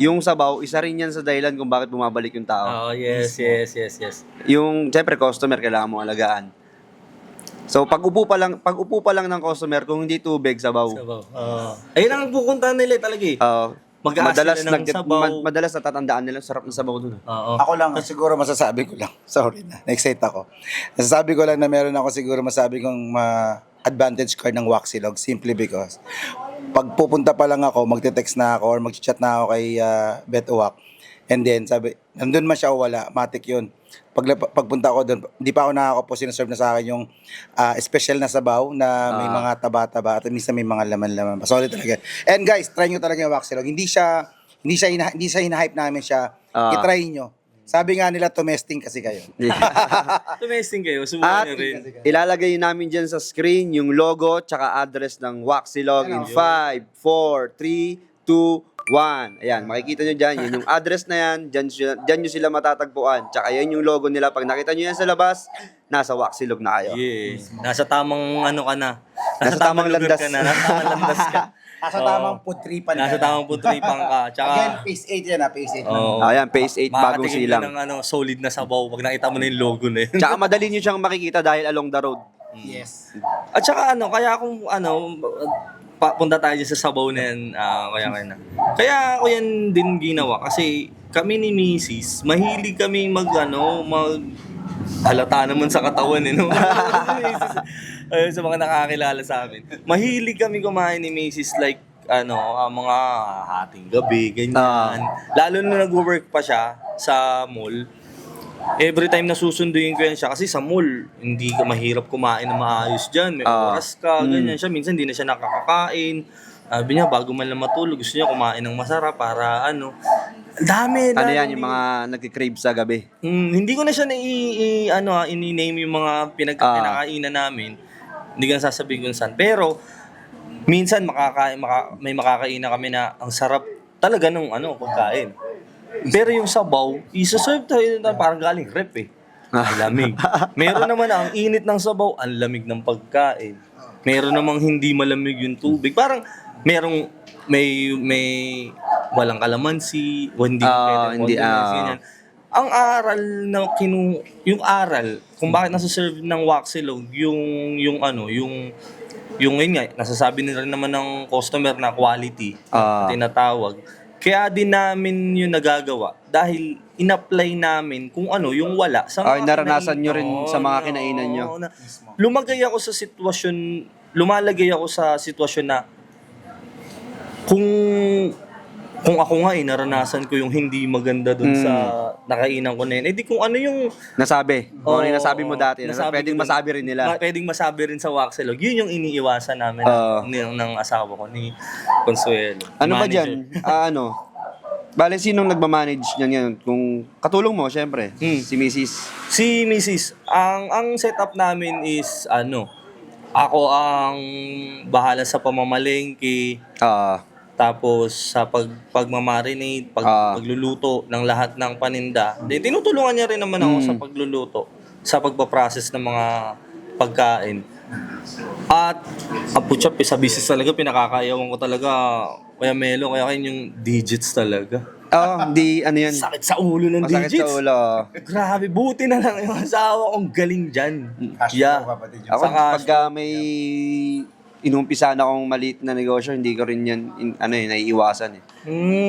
Yung sabaw, isa rin yan sa dahilan kung bakit bumabalik yung tao. Oh, yes. Yung, syempre, customer, kailangan mo alagaan. So, pag upo pa lang ng customer, kung hindi tubig, sabaw. Ayun ang pupuntahan nila talaga eh. Mag-aas sila ng sabaw. Madalas natatandaan nila, sarap ng sabaw dun. Ako lang, siguro masasabi ko lang. Sorry na, na-excite ako. Masasabi ko lang na meron ako siguro masabi kong advantage card ng Waxilog simply because pag pupunta pa lang ako, magte-text na ako or mag-chat na ako kay Betuwak. And then, sabi, nandun man siya o wala, matik yun. Pagpunta ko doon, hindi pa ako nakakapo, sinaserve na sa akin yung special na sabaw na may mga taba-taba at minsan may mga laman-laman. Solid talaga. And guys, try nyo talaga yung Waxilog. Hindi siya hina-hype namin siya. I-try nyo. Sabi nga nila, tumesting kasi kayo. Tumesting kayo, At subukan nyo rin. ilalagay namin dyan sa screen yung logo tsaka address ng Waxilog in 5, 4, 3, 2, 1. Ayan, makikita nyo dyan. Yan yung address na yan. Dyan nyo sila matatagpuan. Tsaka yan yung logo nila. Pag nakita nyo yan sa labas, nasa Waxilog na kayo. Yes. Nasa tamang ka na. Nasa tamang lugar landas. ka na. Nasa tamang landas ka. Nasa tamang putripan Nasa tamang putripang ka. Tsaka, Again, phase 8 yan phase 8. Ayan, phase 8, bagong makakatikim silang. ka ng solid na sabaw pag nakita mo na yung logo na yun. Tsaka madali nyo siyang makikita dahil along the road. Yes. At saka kaya kung punta tayo dyan sa sabaw na yan, kaya ako yan din ginawa kasi kami ni Mrs. mahilig kami halata naman sa katawan no? Ayun, sa mga nakakilala sa amin. Mahilig kami kumain ni Mrs. like mga hating gabi, ganyan. Lalo na nag-work pa siya sa mall. Every time nasusunduin ko yan siya kasi sa mall, hindi ka mahirap kumain na maayos dyan. May oras ka, ganyan siya. Minsan hindi na siya nakakakain. Sabi niya, bago man lang matulog, gusto niya kumain ng masarap para Dami. Ano yan, yung mga nagkikrave sa gabi? Hindi ko na siya ini-name yung mga pinakainan namin. Hindi ko na sasabihin kung saan. Pero, minsan may makakainan kami na ang sarap talaga ng pagkain. Pero yung sabaw, isa-serve tayo parang galing rep eh. Ang lamig. Meron naman ang init ng sabaw, ang lamig ng pagkain. Meron namang hindi malamig yung tubig. Parang merong may walang kalamansi, hindi ganyan. Ang aral na yung aral kung bakit nasa-serve ng Waxilog yung yun nga, nasasabi nila naman ng customer na quality, tinatawag. Kaya din namin yung nagagawa dahil in-apply namin kung yung wala sa mga naranasan nyo rin sa mga kinainan nyo. Lumalagay ako sa sitwasyon na kung ako nga naranasan ko yung hindi maganda dun sa nakainan ko na yun. Di kung ano yung nasabi. Kung ano yung nasabi mo dati. Pwedeng ko masabi rin nila. Pwedeng masabi rin sa Waxilog. Yun yung iniiwasan namin ng asawa ko, ni Consuelo. Ano ba dyan? Bale, sinong nagmamanage niyan ngayon? Kung katulong mo, syempre. Si Mrs. Si Mrs. Ang setup namin is ako ang bahala sa pamamalengke. Tapos sa pagmamarinate, pagluluto ng lahat ng paninda. Then tinutulungan niya rin naman ako sa pagluluto, sa pagpaprocess ng mga pagkain. At sa business talaga pinakakayawan ko talaga Kuya Melo, kaya yung digits talaga. Hindi, ano yan. Sakit sa ulo ng Masakit digits. sa ulo. Grabe, buti na lang yung asawa kong galing dyan. Cash Yeah. flow, kapatid yun. Ako, Saka, pagka may inumpisahan akong maliit na negosyo, hindi ko rin yan, naiiwasan eh.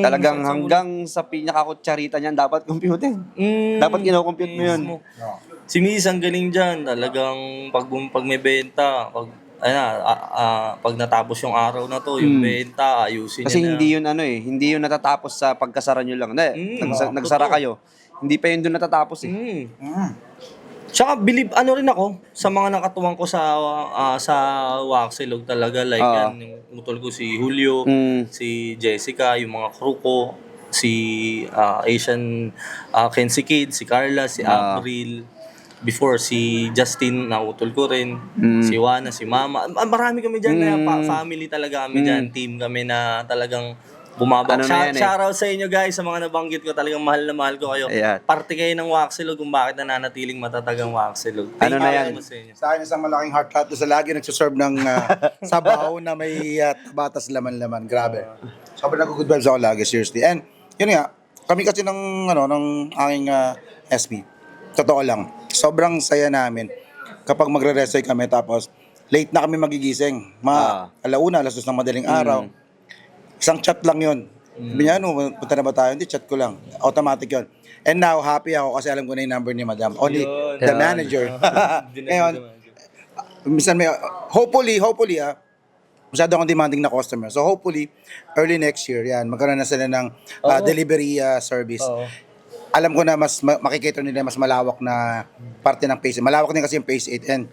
Talagang hanggang sa pinakakutsarita niyan, dapat computin. Dapat kinocompute mo yun. No. Si Miss ang galing dyan. Talagang pag may benta, pag natapos yung araw na to, yung benta, ayusin Kasi niya hindi yun hindi yun natatapos sa pagkasara nyo lang. Nagsara kayo. Hindi pa yun doon natatapos eh. Tsaka rin ako sa mga nakatuwang ko sa Waxilog talaga. Like yan, yung utol ko si Julio, si Jessica, yung mga crew ko, si Asian Kenzie Kid, si Carla, si April. Before, si Justin, nautol ko rin. Si Juana, si Mama. Marami kami dyan na family talaga kami dyan. Team kami na talagang bumabak. Shoutout sa inyo guys, sa mga nabanggit ko. Talagang mahal na mahal ko kayo. Ayan. Parte kayo ng Waxilog kung bakit nananatiling matatag ang Waxilog. Ano na yan? Sa inyo. Sa akin, isang malaking heart cut sa lagi nagsuserve ng sabaw na may batas laman-laman. Grabe. Sobrang nag-good vibes ako lagi, seriously. And, yun nga, kami kasi ng aking SB. Totoo lang, sobrang saya namin kapag magre-resoy kami tapos late na kami magigising. Alauna, alas 2 ng madaling araw. Isang chat lang yun. Sabi niya, punta na ba tayo? Hindi, chat ko lang. Automatic yun. And now, happy ako kasi alam ko na yung number ni Madam. Only the manager. Ngayon, minsan may, hopefully, masyado akong demanding na customer. So hopefully, early next year, yan, magkaroon na sila ng delivery service. Alam ko na mas makikater nila mas malawak na parte ng Phase 8. Malawak din kasi yung Phase 8 and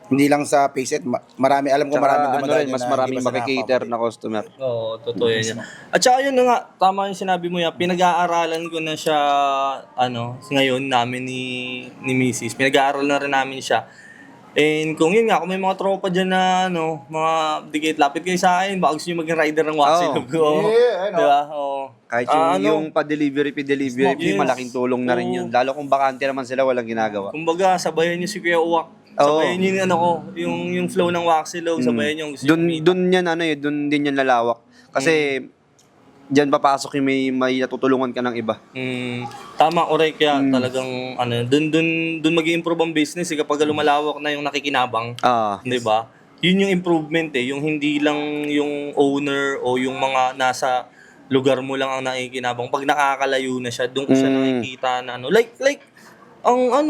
hindi lang sa Phase 8, marami, alam ko marami dumadaan mas maraming makikater na customer. Oo, totoo yan. At saka yun na nga, tama yung sinabi mo yan, pinag-aaralan ko na siya, ngayon namin ni Mrs. Pinag-aaralan na rin namin siya. And kung yun nga, kung may mga tropa dyan na, mga dikit, lapit kayo sa akin, baka gusto nyo maging rider ng Waxilog ko. Yeah, Diba? Oo. Kahit yung pa-delivery, malaking tulong na rin yun. Lalo kung bakante naman sila, walang ginagawa. Kumbaga, sabayan nyo si Kuya Uwak. Sabayan nyo yung flow ng Waxilog, sabayan nyo. Doon din yan lalawak. Kasi, diyan papasok yung may natutulungan ka ng iba. Tama, correct. Kaya talagang, dun mag-i-improve ang business kapag lumalawak na yung nakikinabang. Di ba? Yun yung improvement yung hindi lang yung owner o yung mga nasa lugar mo lang ang nakikinabang. Pag nakakalayo na siya, doon ko siya nakikita na ang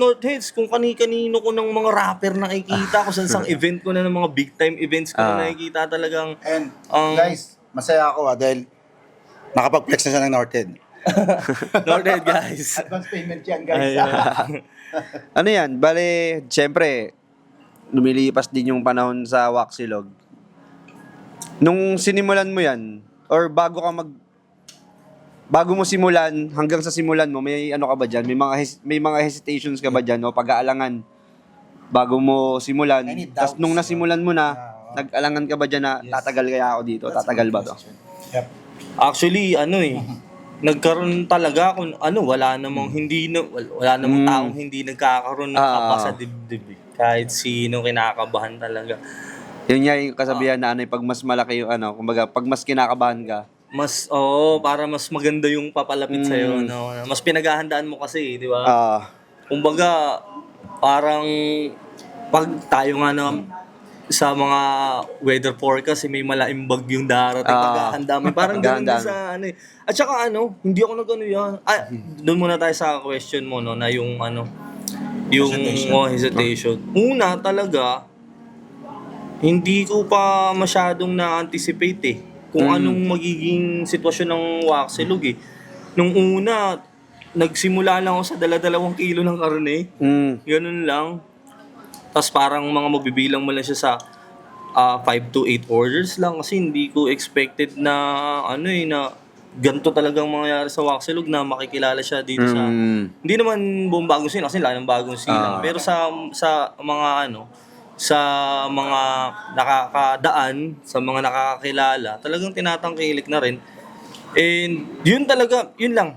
North Heads, kung kani-kanino ko ng mga rapper nakikita ko sa event ko na ng mga big time events ko na nakikita talagang. And guys, masaya ako dahil nakapag-flex na siya ng Northhead. Northhead guys. Advance payment yan guys. Ano yan? Bale, siyempre, lumilipas din yung panahon sa Waxilog. Nung sinimulan mo yan, or bago mo simulan, hanggang sa simulan mo, may ano ka ba dyan? May mga hesitations ka ba dyan? O pag-aalangan bago mo simulan? Tapos nung nasimulan mo na, nag-alangan ka ba dyan na tatagal kaya ako dito? Tatagal ba to? Yep. Actually, nagkaroon talaga kung wala namang taong hindi nagkakaroon ng kapa sa dibdib. Kahit sino kinakabahan talaga. Yun nga yung kasabihan na pag mas malaki yung kumbaga, pag mas kinakabahan ka, para mas maganda yung papalapit sa'yo. Mas pinaghahandaan mo kasi, di ba? Kumbaga, parang pag tayo nga sa mga weather forecast, may malaking bagyong darating, paghahanda mo. Parang ganun din sa At saka hindi ako yan. Doon muna tayo sa question mo, na yung hesitation. Una talaga, hindi ko pa masyadong na-anticipate kung anong magiging sitwasyon ng Waxilog Nung una, nagsimula lang ako sa 2 kilo ng karne. Ganun lang. Tapos parang mga mabibilang mo lang siya sa 5 to 8 orders lang kasi hindi ko expected na na ganito talagang mangyayari sa Waxilog na makikilala siya dito sa hindi naman buong bagong silang kasi lalo ng bagong silang pero sa mga sa mga nakakadaan, sa mga nakakakilala, talagang tinatangkilik na rin. And yun lang.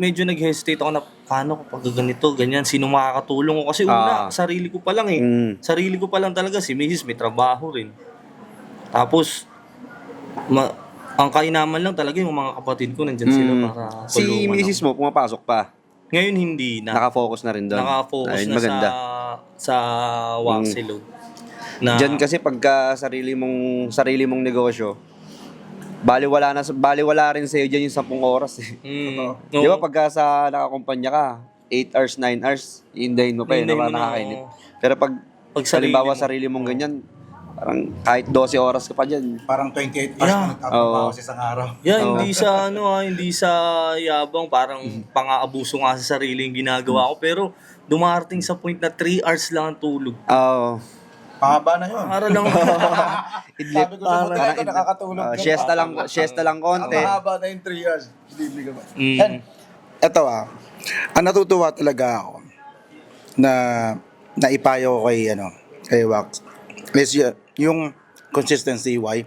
Medyo nag-hesitate ako na paano kapag ganito, ganyan, sino makakatulong ko? Kasi sarili ko pa lang Sarili ko pa lang talaga, si Mrs. may trabaho rin. Tapos, Ang kainaman lang talaga yung mga kapatid ko nandyan sila para Si tulungan misis mo, pumapasok pa. Ngayon hindi na. Nakafocus na rin doon. Naka-focus Ayun, na maganda. sa Waxilog. Na Diyan kasi pagka sarili mong negosyo, baliwala rin sa'yo dyan yung 10 oras eh. Di ba pagka sa nakakumpanya ka, 8 hours, 9 hours, iindahin mo pa yun, Hihindahin mo na, nakakainit. Pero pag halimbawa sarili mong ganyan, parang kahit 12 oras ka pa dyan. Parang 28 hours na nagtatrabaho sa isang araw. Hindi sa yabang, parang pang-aabuso nga sa sarili yung ginagawa ko. Pero dumarating sa point na 3 hours lang ang tulog. Oo. Pahaba na yun. Para lang Sabi ko sa buti ko nakakatulog. Siesta lang konti. Mahaba na yung 3 hours. Hindi ka ba? Mm. And, eto ang natutuwa talaga ako na naipayo ko kay Wax is yung consistency, why?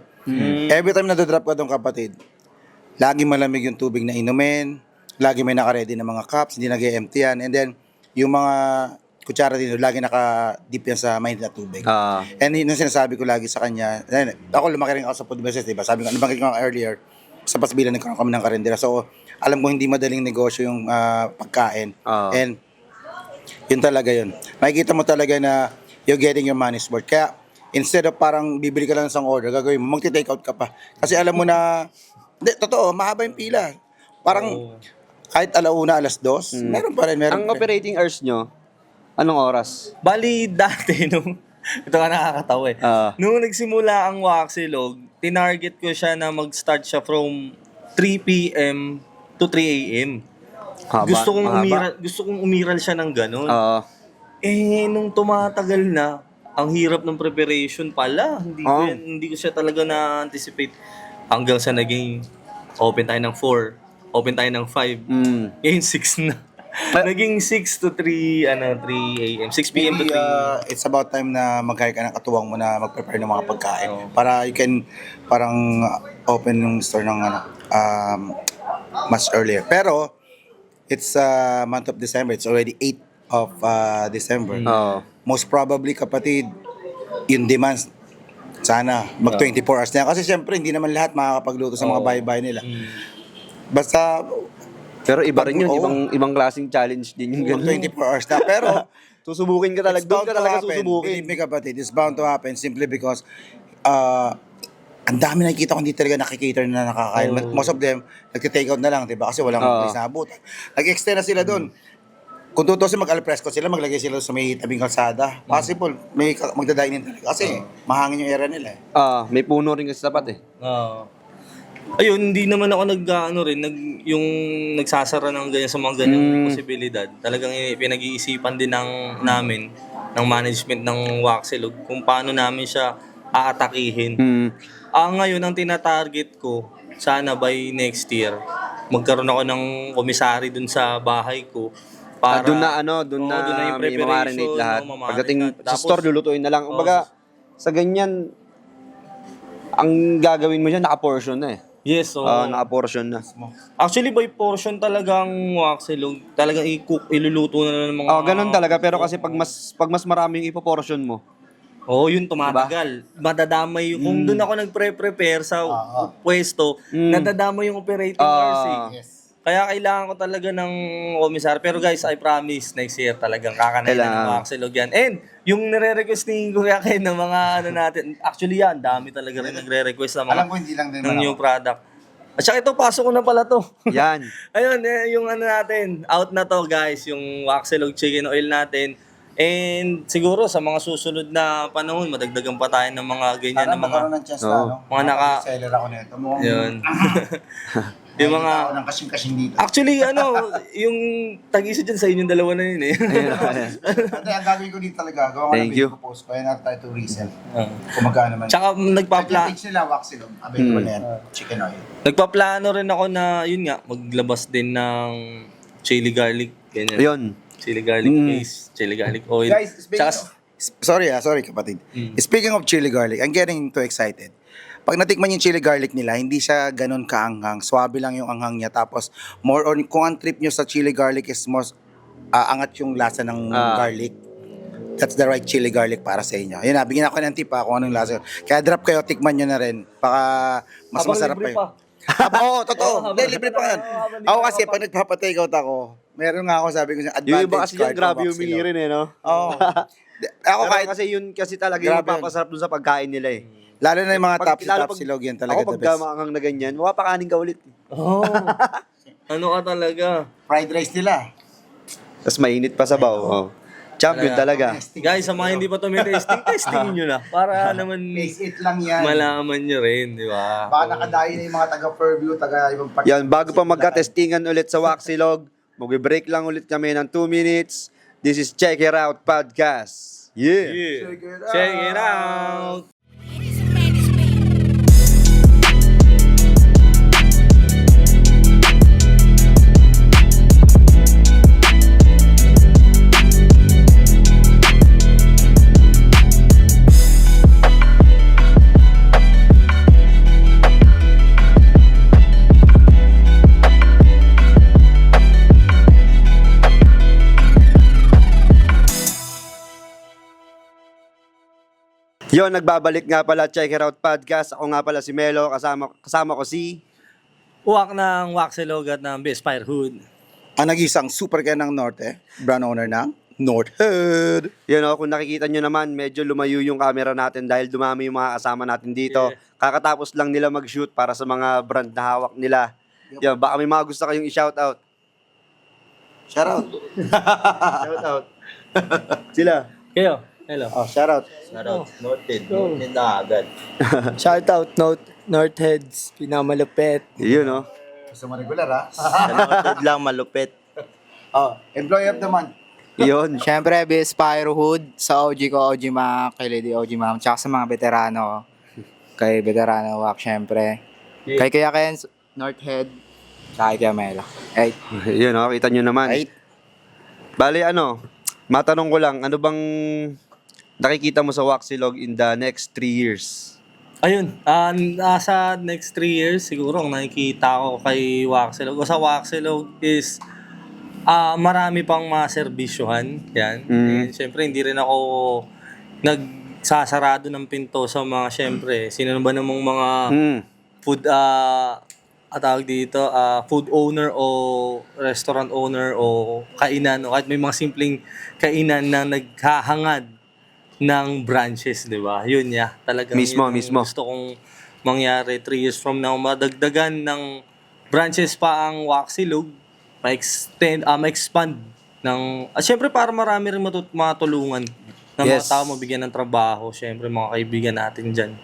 Every time na drop ka doon kapatid, lagi malamig yung tubig na inumin, lagi may naka-ready na mga cups, hindi nag-empty yan, and then yung mga kutsara din, lagi naka-dip yan sa mainit na tubig. And yun ang sinasabi ko lagi sa kanya, ako lumaki rin ako sa food business, diba? Sabi ko, nabanggit ko earlier, sa Pasbilan nagkaroon kami ng karindera. So, alam ko hindi madaling negosyo yung pagkain. And yun talaga yun. Makikita mo talaga na you're getting your money's worth. Kaya, instead of parang bibili ka lang ng isang order, gagawin mo, magti-take out ka pa. Kasi alam mo na, hindi, totoo, mahaba yung pila. Parang, kahit 1:00, 2:00, meron pa rin. Ang operating hours nyo, anong oras? Bali dati ito ka nakakatawa eh. Nung nagsimula ang Waxilog, tinarget ko siya na mag-start siya from 3 p.m. to 3 a.m. Gusto kong umiral siya ng ganun. Nung tumatagal na, ang hirap ng preparation pala. Hindi ko siya talaga na-anticipate. Hanggang sa naging open tayo ng 4, open tayo ng 5. Ngayon 6 na. Naging 6 to 3 a.m. 6 p.m. to 3. It's about time na mag-hire ka ng katuwang mo na mag-prepare ng mga pagkain. Para you can parang open yung store ng much earlier. Pero, it's month of December. It's already 8th of December. Most probably, kapatid, yung demands, sana mag 24 hours na yan. Kasi syempre, hindi naman lahat makakapagluto sa mga bahay-bahay nila. Basta, pero iba rin yun, ibang klaseng challenge din yung ganun. 24 hours na. Pero, susubukin ka talaga, doon ka talaga susubukin. Believe me kapatid, it's bound to happen simply because ang dami nakikita ko hindi talaga nakikater na nakakain. Most of them, nagtitake out na lang, diba? Kasi walang place na abutan. Nag-extend na sila doon. Kung tutusin mag-alfresco sila, maglagay sila sa may tabing kalsada. Possible, may magdadainin talaga. Kasi mahangin yung area nila. May puno rin kasi tapat eh. Ayun, hindi naman ako yung nagsasara ng ganyan sa mga ganyang posibilidad. Talagang pinag-iisipan din namin, ng management ng Waxilog, kung paano namin siya aatakihin. Ngayon, ang tinatarget ko, sana by next year, magkaroon ako ng komisari dun sa bahay ko. Para, doon na may mamarinate lahat. Pagdating sa store, lulutuin na lang. Kumbaga, sa ganyan, ang gagawin mo dyan, naka-portion na eh. Yes, so naka-portion na. Actually, by portion talagang Waxilog, talagang iluluto na ng mga... Ganun talaga. Pero kasi pag mas marami yung ipo-portion mo, yun tumatagal. Diba? Madadamay yung... Kung doon ako nagpre-prepare sa pwesto, nadadamay yung operating hours eh. Yes. Kaya kailangan ko talaga ng komisar. Pero guys, I promise, next year talagang kakanayin na ng Waxilog yan. And yung nire-request ni Kuya Ken ng mga natin, actually yan, dami talaga rin nagre-request ng mga Alam ko hindi lang din ng new product. At saka ito, pasok ko na pala to. yan. Ayun, yung natin, out na to guys, yung Waxilog chicken oil natin. And siguro sa mga susunod na panahon, madagdagan pa tayo ng mga ganyan na mga ng chance na, mga seller ako nito. Yun. Yung mga ng kasing-kasing dito. actually yung tag-isa dyan sa inyong dalawa na yun eh. Hindi, ang gagawin ko dito talaga, gawa ko Thank ng you. video post ko, yan tayo to resell. Kung magkano man. Tsaka Page nila, Waxilog, available na yan, chicken oil. nagpaplano rin ako na yun nga, maglabas din ng chili garlic. Ganyan. Ayun. Chili garlic paste, chili garlic oil. Guys, speaking Tsaka, sorry kapatid. Speaking of chili garlic, I'm getting too excited. Pag natikman yung chili garlic nila, hindi siya ganun kaanghang. Swabe lang yung anghang niya. Tapos, more on, kung ang trip nyo sa chili garlic is more angat yung lasa ng garlic, that's the right chili garlic para sa inyo. Yun na, bigyan ako ng tip kung anong lasa. Kaya drop kayo, tikman nyo na rin. Baka mas habang masarap libre pa yun. pa. Oo, totoo. Hindi, libre pa yan. Ako kasi, pag nagpapa-take out ako, meron nga ako sabi ko sa Yung advantage iba kasi card yun, grabe for humingi Waxilog. rin eh, no? Oo. Ako Pero kahit, kasi yun kasi talaga yung Grabe yun. papasarap dun sa pagkain nila eh. lalo na yung mga Pag- top lalo pag- silog, yan talaga Ako the pagka best. makakang na ganyan, mapapakanin ka ulit. Oh. Ano ka talaga? Fried rice nila. Tapos mainit pa sa baw. Oh. Champion talaga. Guys, sa mga hindi pa testing nyo na. Para naman Face it lang yan. malaman nyo rin, di ba? Baka nakadayo na yung mga taga-Fairview, taga-ibang part. Yan, bago pa magka-testingan ulit sa Waxilog, magbe-break lang ulit kami ng 2 minutes. This is Check It Out Podcast. Yeah! Check it out! Yon, nagbabalik nga pala Check It Out Podcast. Ako nga pala si Melo, kasama ko si... Uwak ng Waxilog at ng Bespire Hood. Ang nag-isang super kaya ng Norte, brand owner ng Northhead. Yun kung nakikita nyo naman, medyo lumayo yung camera natin dahil dumami yung mga kasama natin dito. Yeah. Kakatapos lang nila mag-shoot para sa mga brand na hawak nila. Yan, baka may mga gusto kayong i-shoutout. Shoutout. Shoutout. Sila. Kayo, hello. Oh, shoutout. Shoutout, Northhead. Northhead na agad. Shoutout Northheads, pinamalupit. Yun, no? Gusto mo regular, ha? Northhead lang, malupit. Oh, employee of the month. Yun. Siyempre, Bespire Hood, sa OG ko, OG Mac, kay Lady OG Ma'am, tsaka sa mga veterano, kay Veterano Wak, siyempre. Kay Kuya Ken, Northhead, tsaka kay Kuya Mela. Ay, Yun, no? Kita nyo naman. Right? Bali, matanong ko lang, ano bang nakikita mo sa Waxilog in the next 3 years? Ayun, sa next 3 years, siguro ang nakikita ko kay Waxilog o sa Waxilog is marami pang mga servisyohan. Yan. And syempre, hindi rin ako nagsasarado ng pinto sa mga, syempre, sino ba namang mga food, tawag dito, food owner o restaurant owner o kainan o kahit may mga simpleng kainan na naghahangad ng branches, di ba? Yun talagang Mismo, yun ang mismo. gusto kong mangyari 3 years from now. Madagdagan ng branches pa ang Waxilog, ma-expand ng... Siyempre para marami rin matulungan ng mga Yes. tao, mabigyan ng trabaho. Siyempre mga kaibigan natin dyan.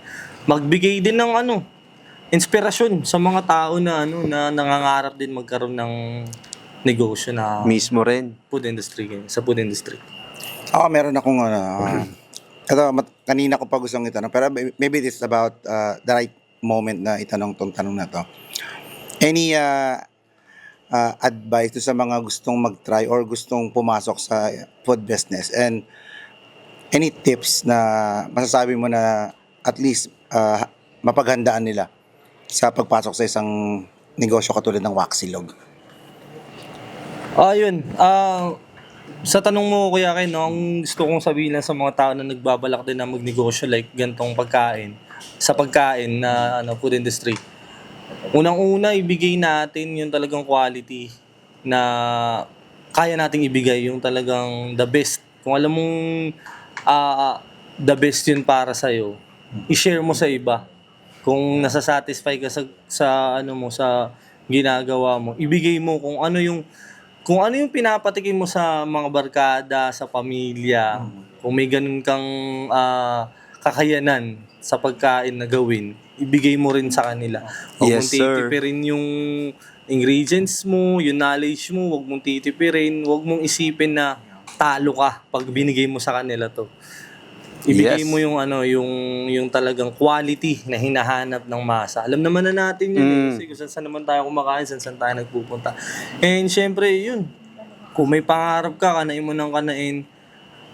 Magbigay din ng inspirasyon sa mga tao na na nangangarap din magkaroon ng negosyo na Mismo rin. food industry, sa food industry. Ako, meron akong kanina ko pa gustong itanong, pero maybe this is about the right moment na itanong tong tanong na to. Any advice to sa mga gustong mag-try or gustong pumasok sa food business, and any tips na masasabi mo na at least mapaghandaan nila sa pagpasok sa isang negosyo katulad ng Waxilog? Ayun. Sa tanong mo, Kuya Ken, ang gusto kong sabihin lang sa mga tao na nagbabalak din na magnegosyo like gantong pagkain, sa pagkain na food industry. Unang-una, ibigay natin yung talagang quality na kaya nating ibigay, yung talagang the best. Kung alam mong the best yun para sa'yo, i-share mo sa iba. Kung nasa-satisfy ka sa ginagawa mo, ibigay mo kung ano yung pinapatikim mo sa mga barkada, sa pamilya. Kung may ganun kang kakayanan sa pagkain na gawin, ibigay mo rin sa kanila. Huwag Yes, mong sir. titipirin yung ingredients mo, yung knowledge mo, huwag mong titipirin, huwag mong isipin na talo ka pag binigay mo sa kanila to. Ibigay Yes. mo yung yung talagang quality na hinahanap ng masa. Alam naman na natin yun kasi kung saan naman tayo kumakain, saan tayo nagpupunta. And syempre yun, kung may pangarap ka, kanain mo ng kanain,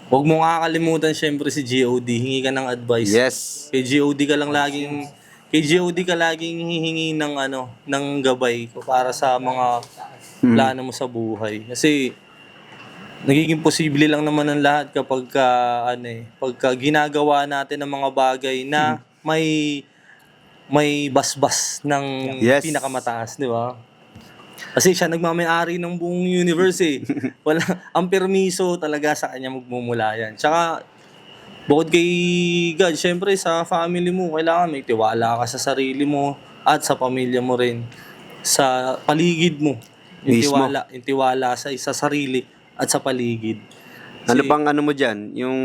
huwag mo kakalimutan syempre si GOD, hingi ka ng advice. Yes. Kay GOD ka laging hihingi ng gabay para sa mga plano mo sa buhay. Kasi nagiging posible lang naman ang lahat pagka ginagawa natin ng mga bagay na may may basbas ng Yes. pinakamataas, di ba? Kasi siya nagmamayari ng buong universe eh. Wala, ang permiso talaga sa kanya magmumula yan. Tsaka, bukod kay God, syempre sa family mo, kailangan may tiwala ka sa sarili mo at sa pamilya mo rin. Sa paligid mo. Mismo. Yung tiwala sa sarili at sa paligid. Ano pang ano mo dyan? Yung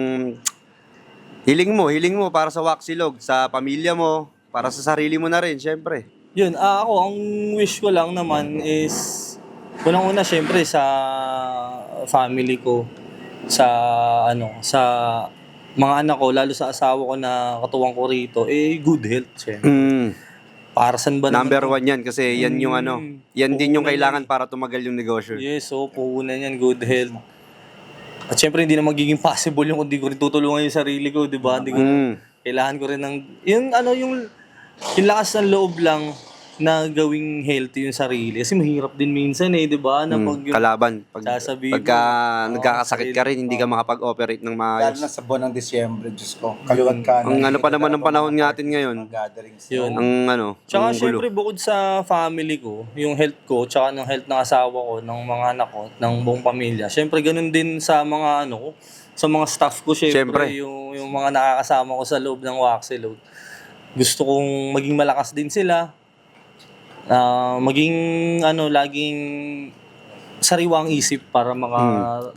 hiling mo para sa Waxilog, sa pamilya mo, para sa sarili mo na rin, syempre. Yun, ako, ang wish ko lang naman is, unang-una, syempre, sa family ko, sa mga anak ko, lalo sa asawa ko na katuwang ko rito, good health, syempre. Para saan ba Number naman 1 yan kasi yan yung yan din yung kailangan para tumagal yung negosyo. Yes, so puhunan yan, good health. At syempre, hindi na magiging possible yung kung di ko rin tutulungan yung sarili ko, di ba? Hindi ko, kailangan ko rin ng, yung lakas ng loob lang na gawing healthy yung sarili. Kasi mahirap din minsan di ba? Na pag Kalaban. sasabihin Pagka mo, nagkakasakit ka rin, hindi ka makapag-operate ng Lalo maayos. na sa buwan ng Disyembre, Diyos ko. Kaliwat ka Ang ano pa naman ng panahon natin ngayon, gatherings. Yun. ang Tsaka ang gulo. syempre bukod sa family ko, yung health ko, tsaka ng health ng asawa ko, ng mga anak ko, ng buong pamilya. Syempre ganun din sa mga ko, sa mga staff ko syempre, Syempre. yung mga nakakasama ko sa loob ng Waxilog. Gusto kong maging malakas din sila. Maging laging sariwang isip para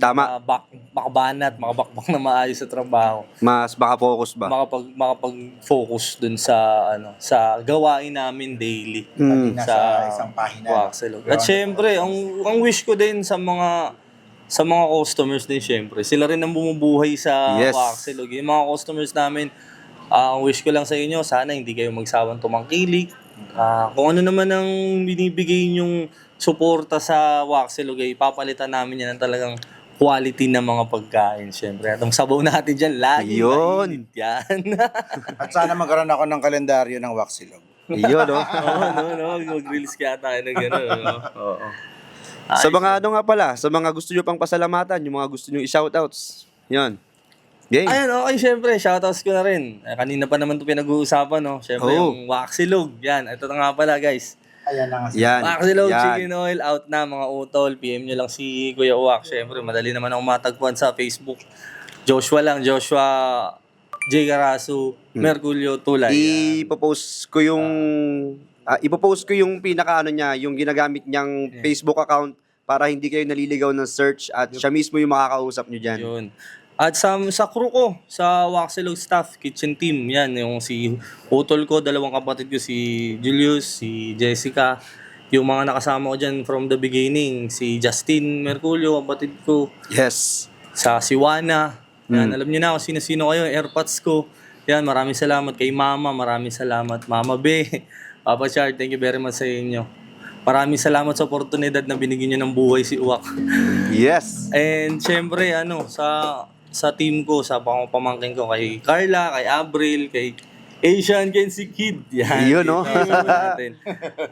tama. makabanat, makabakbak na maayos sa trabaho. Mas maka-focus ba? Makapag-focus dun sa sa gawain namin daily Nasa isang pahina. Waxilog. At syempre, ang wish ko din sa mga customers din syempre, sila rin ang bumubuhay sa Yes. Waxilog. Yung mga customers namin, ang wish ko lang sa inyo, sana hindi kayo magsawang tumangkilik. Kung ano naman ang binibigay yung suporta sa Waxilog, ipapalitan namin yan ng talagang quality na mga pagkain, syempre. At ang sabaw natin dyan, lagi Yun. mainit yan. At sana magkaroon ako ng kalendaryo ng Waxilog. Iyon, no? Mag-release kaya tayo ng gano'n, no? Oo. Sa mga nga pala, sa mga gusto nyo pang pasalamatan, yung mga gusto nyo i-shoutouts. Yan. Game. Ayan, okay, syempre, shoutouts ko na rin. Kanina pa naman ito pinag-uusapan, no? Syempre, Oo. yung Waxilog. Yan, ito na nga pala, guys. Ayan na nga. Yan. Waxilog Yan. Chicken Oil, out na mga utol. PM nyo lang si Kuya Uwak. Syempre, madali naman ako matagpuan sa Facebook. Joshua lang, Joshua J. Garasu, Merculio Tulay. Ipopost ko yung pinaka niya, yung ginagamit niyang Facebook account para hindi kayo naliligaw ng search at siya mismo yung makakausap nyo dyan. Yun. At sa crew ko, sa Waxilog staff, kitchen team, yan, yung si utol ko, dalawang kapatid ko, si Julius, si Jessica, yung mga nakasama ko dyan from the beginning, si Justin Merculio, kapatid ko, Yes. sa Siwana, yan, alam niyo na kung sino-sino kayo, airpods ko, yan, maraming salamat kay Mama, maraming salamat, Mama B, Papa Char, thank you very much sa inyo. Maraming salamat sa oportunidad na binigyan niyo ng buhay si Uwak. Yes. And syempre, sa team ko, sa pamangkin ko, kay Carla, kay Abril, kay Asian, kay si Kid. Yan. Yun, no? Natin.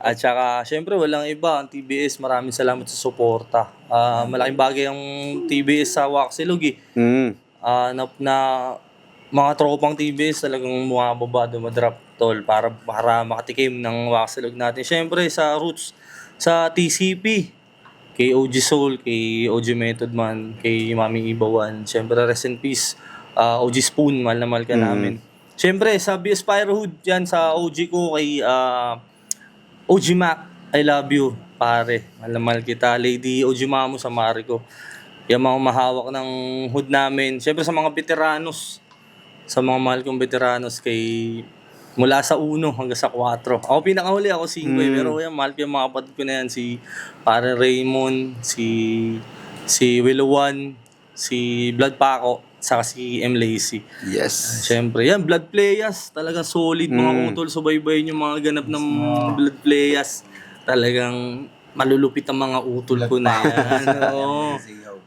At saka, syempre, walang iba. Ang TBS, maraming salamat sa suporta. Malaking bagay ang TBS sa Waxilog eh. Na mga tropang TBS talagang bumababa, dumadrop tol para makatikim ng Waxilog natin. Syempre, sa Roots, sa TCP, kay OG Soul, kay OG Method Man, kay Mami Ibawan. Siyempre, rest in peace. OG Spoon, mahal na mahal ka namin. Siyempre, sa BS Pyrohood, yan sa OG ko, kay OG Mac, I love you, pare. Mahal na mahal kita. Lady OG Mamo sa mare ko. Yung mga mahawak ng hood namin. Siyempre, sa mga veteranos, sa mga mahal kong veteranos, kay mula sa 1 hanggang sa 4. Ako pinakahuli, ako 5 pero yan, mahal ko yung mga kapatid ko na yan. Si Pare Raymond, si Willow One, si Blood Paco, saka si M. Lacey. Yes. Siyempre, yan, Blood Playas. Talagang solid mga utol. Subaybayin yung mga ganap ng Blood Playas. Talagang malulupit ang mga utol ko na yan. Oo.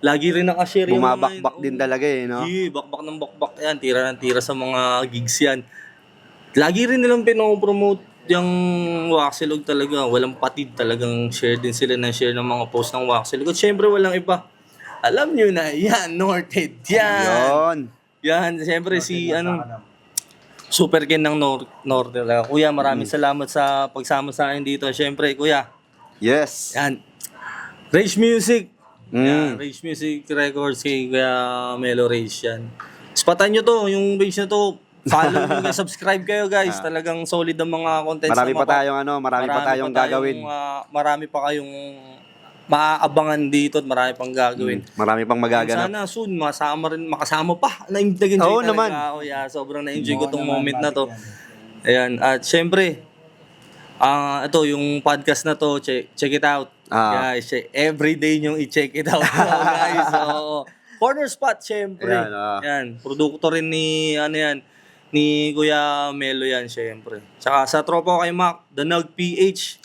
Lagi rin nakashare yung Bumabakbak din talaga no? Bakbak ng bakbak yan. Tira ng tira sa mga gigs yan. Lagi rin nilang pinopromote yung Waxilog talaga. Walang patid talagang share din sila ng share ng mga post ng Waxilog. At syempre walang iba. Alam nyo na, yan, Northhead. Yan. Yun. Yan, syempre si Super Ken ng Norte. Kuya, maraming salamat sa pagsama sa akin dito. Siyempre, kuya, Yes. yan. Rage Music. Yan, Mm. Rage Music Records kay Kuya Melo Rage yan. Spatan nyo to, yung page na to. Follow nyo guys, subscribe kayo guys. Talagang solid ang mga contents. Marami na pa tayong marami pa tayong gagawin. Marami pa kayong maaabangan dito at marami pang gagawin. Marami pang magaganap. Sana soon makasama pa. Na-enjoy Oo talaga naman. ako. Yeah, sobrang na-enjoy ko tong moment na to. Ayan, at syempre, ito yung podcast na to, check it out. Guys, every day nyo i-check it out guys. So, Corner Spot syempre. Yan, produkto rin ni ni Kuya Melo yan syempre. Tsaka sa tropa ko kay Mac, The Nug PH.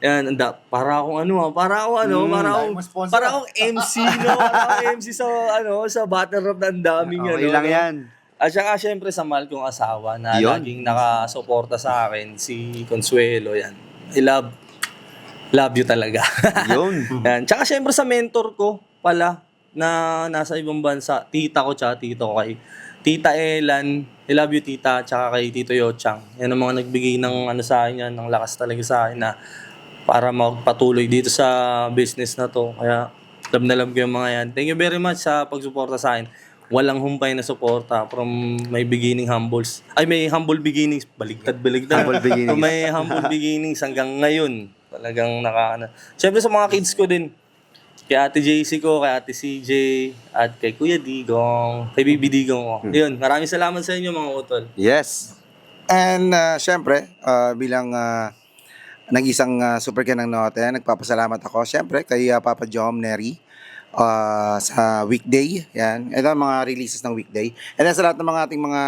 Yan, para akong para akong MC, no? Para akong MC sa Battle Rap na ang daming Okay lang yan. At saka syempre sa mahal kong asawa na Yun. laging nakasuporta sa akin, si Consuelo, yan. I love you talaga. Yun. Yan. Tsaka syempre sa mentor ko pala na nasa ibang bansa, tita ko tsaka tito ko kay Tita Elan, I love you tita, tsaka kay Tito Yochang. Yan ang mga nagbigay ng sa akin yan, ng lakas talaga sa akin na para magpatuloy dito sa business na to. Kaya love na love ko yung mga yan. Thank you very much sa pagsuporta sa akin. Walang humpay na suporta from my beginning humbles. Ay, may humble beginnings. Baligtad. Humble beginnings. From may humble beginnings hanggang ngayon. Talagang Siyempre sa mga kids ko din. Kay Ate JC ko, kay Ate CJ, at kay Kuya Digong, kay Bibi Digong ko. Yun, maraming salamat sa inyo mga utol. Yes. And syempre, bilang nag-isang Super Ken ng Norte, nagpapasalamat ako syempre kay Papa Jom Neri sa weekday. Yan. Ito ang mga releases ng weekday. And then sa lahat ng mga ating mga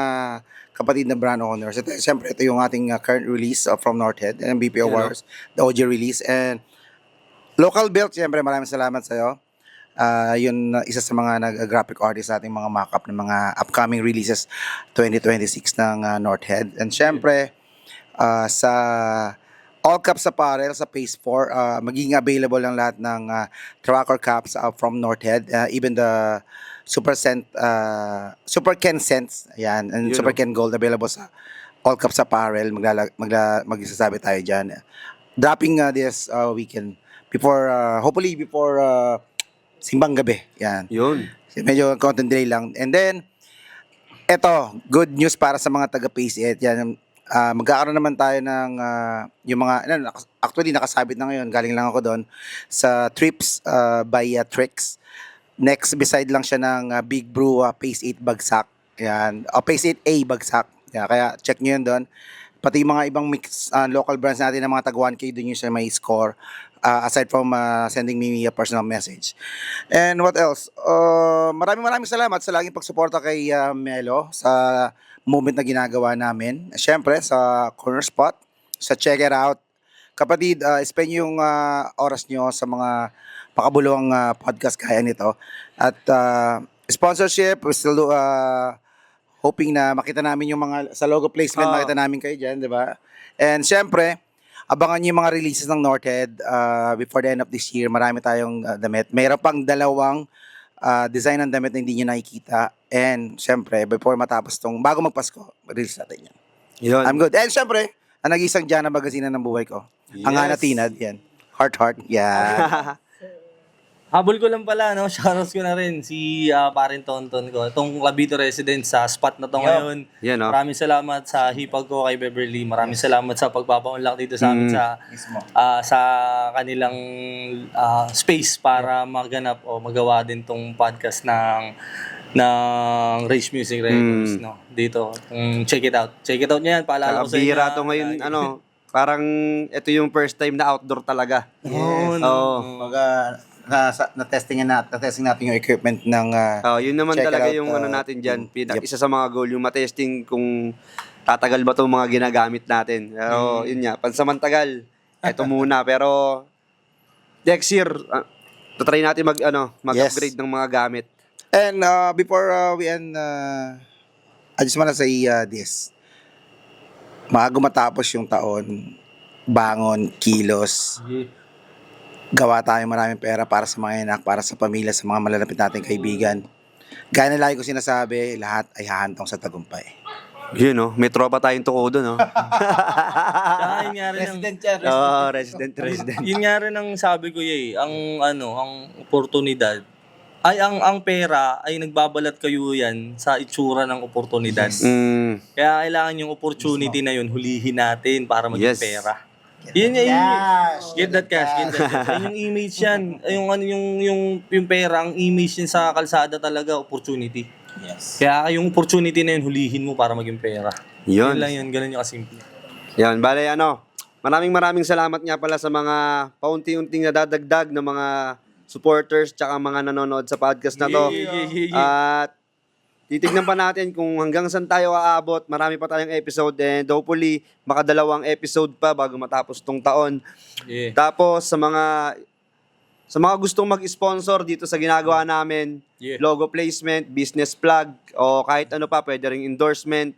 kapatid na brand owners. Ito, syempre, ito yung ating current release from Northhead and BP Awards, the OG release. And Local Built, syempre, maraming salamat sa'yo. Yun, isa sa mga nag-graphic artist nating mga mock-up ng mga upcoming releases 2026 ng Northhead. And syempre, sa All Caps Apparel sa Phase 4, magiging available ang lahat ng tracker caps from Northhead, even the Super Ken Scents, ayan, and Super Ken Gold available sa All Caps Apparel. Magsasabi tayo dyan. Dropping this weekend. Hopefully before Simbang Gabi. Yan. Yun. Medyo content delay lang. And then, eto, good news para sa mga taga-Pace It. Yan. Magkakaroon naman tayo ng yung mga, actually nakasabit na ngayon, galing lang ako doon, sa Trips by Tricks. Next, beside lang siya ng Big Brew Pace 8 Bagsak. Yan. Pace 8A Bagsak. Yan. Kaya check nyo yun doon. Pati yung mga ibang mix, local brands natin ng mga tag 1K, doon yung sa may score. Aside from sending me a personal message. And what else? Maraming salamat sa laging pagsuporta kay Melo sa moment na ginagawa namin. Siyempre, sa Corner Spot, sa Check It Out. Kapatid, spend yung oras nyo sa mga pakabuluhang podcast kaya nito. At sponsorship, we're still hoping na makita namin yung mga sa logo placement, makita namin kayo dyan, di ba? And siyempre, abangan niyo yung mga releases ng Northhead before the end of this year. Marami tayong damit. Mayroon pang dalawang design ng damit na hindi nyo nakikita. And syempre, before matapos bago magpasko, release natin yan. Yun. I'm good. And syempre, ang nag-isang Jana Magazine ng buhay ko. Ang Hanatinad, yan. Heart, yan. Habol ko lang pala, no? Shoutouts ko na rin si parin Tonton ko. Itong Labito resident sa spot na to ngayon. Yan, no? Maraming salamat sa hipag ko kay Beverly. Maraming salamat sa pagpapaunlak dito sa amin sa kanilang space para maganap o magawa din tong podcast ng Rage Music Records, no? Dito. Check it out. Check it out niyo yan. Paalala ko sa inyo. Bihira to ngayon, parang ito yung first time na outdoor talaga. Yes. Oo. Na-testing natin yung equipment ng Yun naman Check It talaga Out, yung natin dyan. Yep. Isa sa mga goal, yung matesting kung tatagal ba itong mga ginagamit natin. Pero yun nga, pansamantagal. Ito muna. Pero next year, try natin mag-upgrade ng mga gamit. And before we end, I just wanna say this. Maaga matapos yung taon, bangon, kilos, gawa tayo maraming pera para sa mga anak, para sa pamilya, sa mga malalapit nating kaibigan. Gaya na lagi ko sinasabi, lahat ay hahantong sa tagumpay. Yun, no? May tropa tayong tuko doon, no? Kaya yun nga rin ang, Oo, resident. yun nga rin ang sabi ko ang oportunidad, ang pera ay nagbabalat kayo yan sa itsura ng oportunidad. Kaya kailangan yung opportunity na yun, hulihin natin para maging Yes. pera. Yun get that cash. Yun yung image yan. Yung pera, ang image yan sa kalsada talaga, opportunity. Yes. Kaya yung opportunity na yun, hulihin mo para maging pera. Yun. Yun lang yun, ganun yung kasimple. Yan, bale maraming salamat nga pala sa mga paunti-unting nadadagdag na mga supporters tsaka mga nanonood sa podcast na to. At titignan pa natin kung hanggang saan tayo aabot. Marami pa tayong episode and hopefully makadalawang episode pa bago matapos tong taon. Yeah. Tapos sa mga gustong mag-sponsor dito sa ginagawa namin, logo placement, business plug, o kahit ano pa, pwede ring endorsement.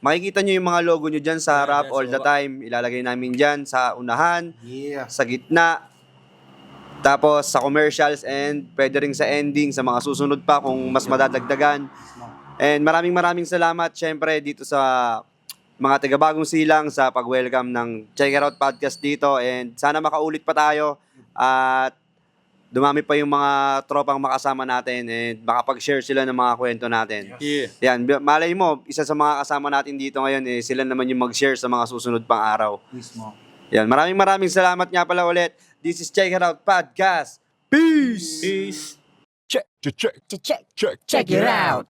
Makikita nyo yung mga logo nyo dyan sa harap all the time. Ilalagay namin dyan sa unahan, sa gitna, tapos sa commercials and pwede ring sa ending, sa mga susunod pa kung mas madadagdagan. And maraming salamat syempre dito sa mga taga-Bagong Silang sa pag-welcome ng Check It Out Podcast dito. And sana makaulit pa tayo at dumami pa yung mga tropang makasama natin and makapag-share sila ng mga kwento natin. Yeah. Yan, malay mo, isa sa mga kasama natin dito ngayon, sila naman yung mag-share sa mga susunod pang araw. Mismo. Yan, maraming salamat nga pala ulit. This is Check It Out Podcast. Peace! Peace. Check it out.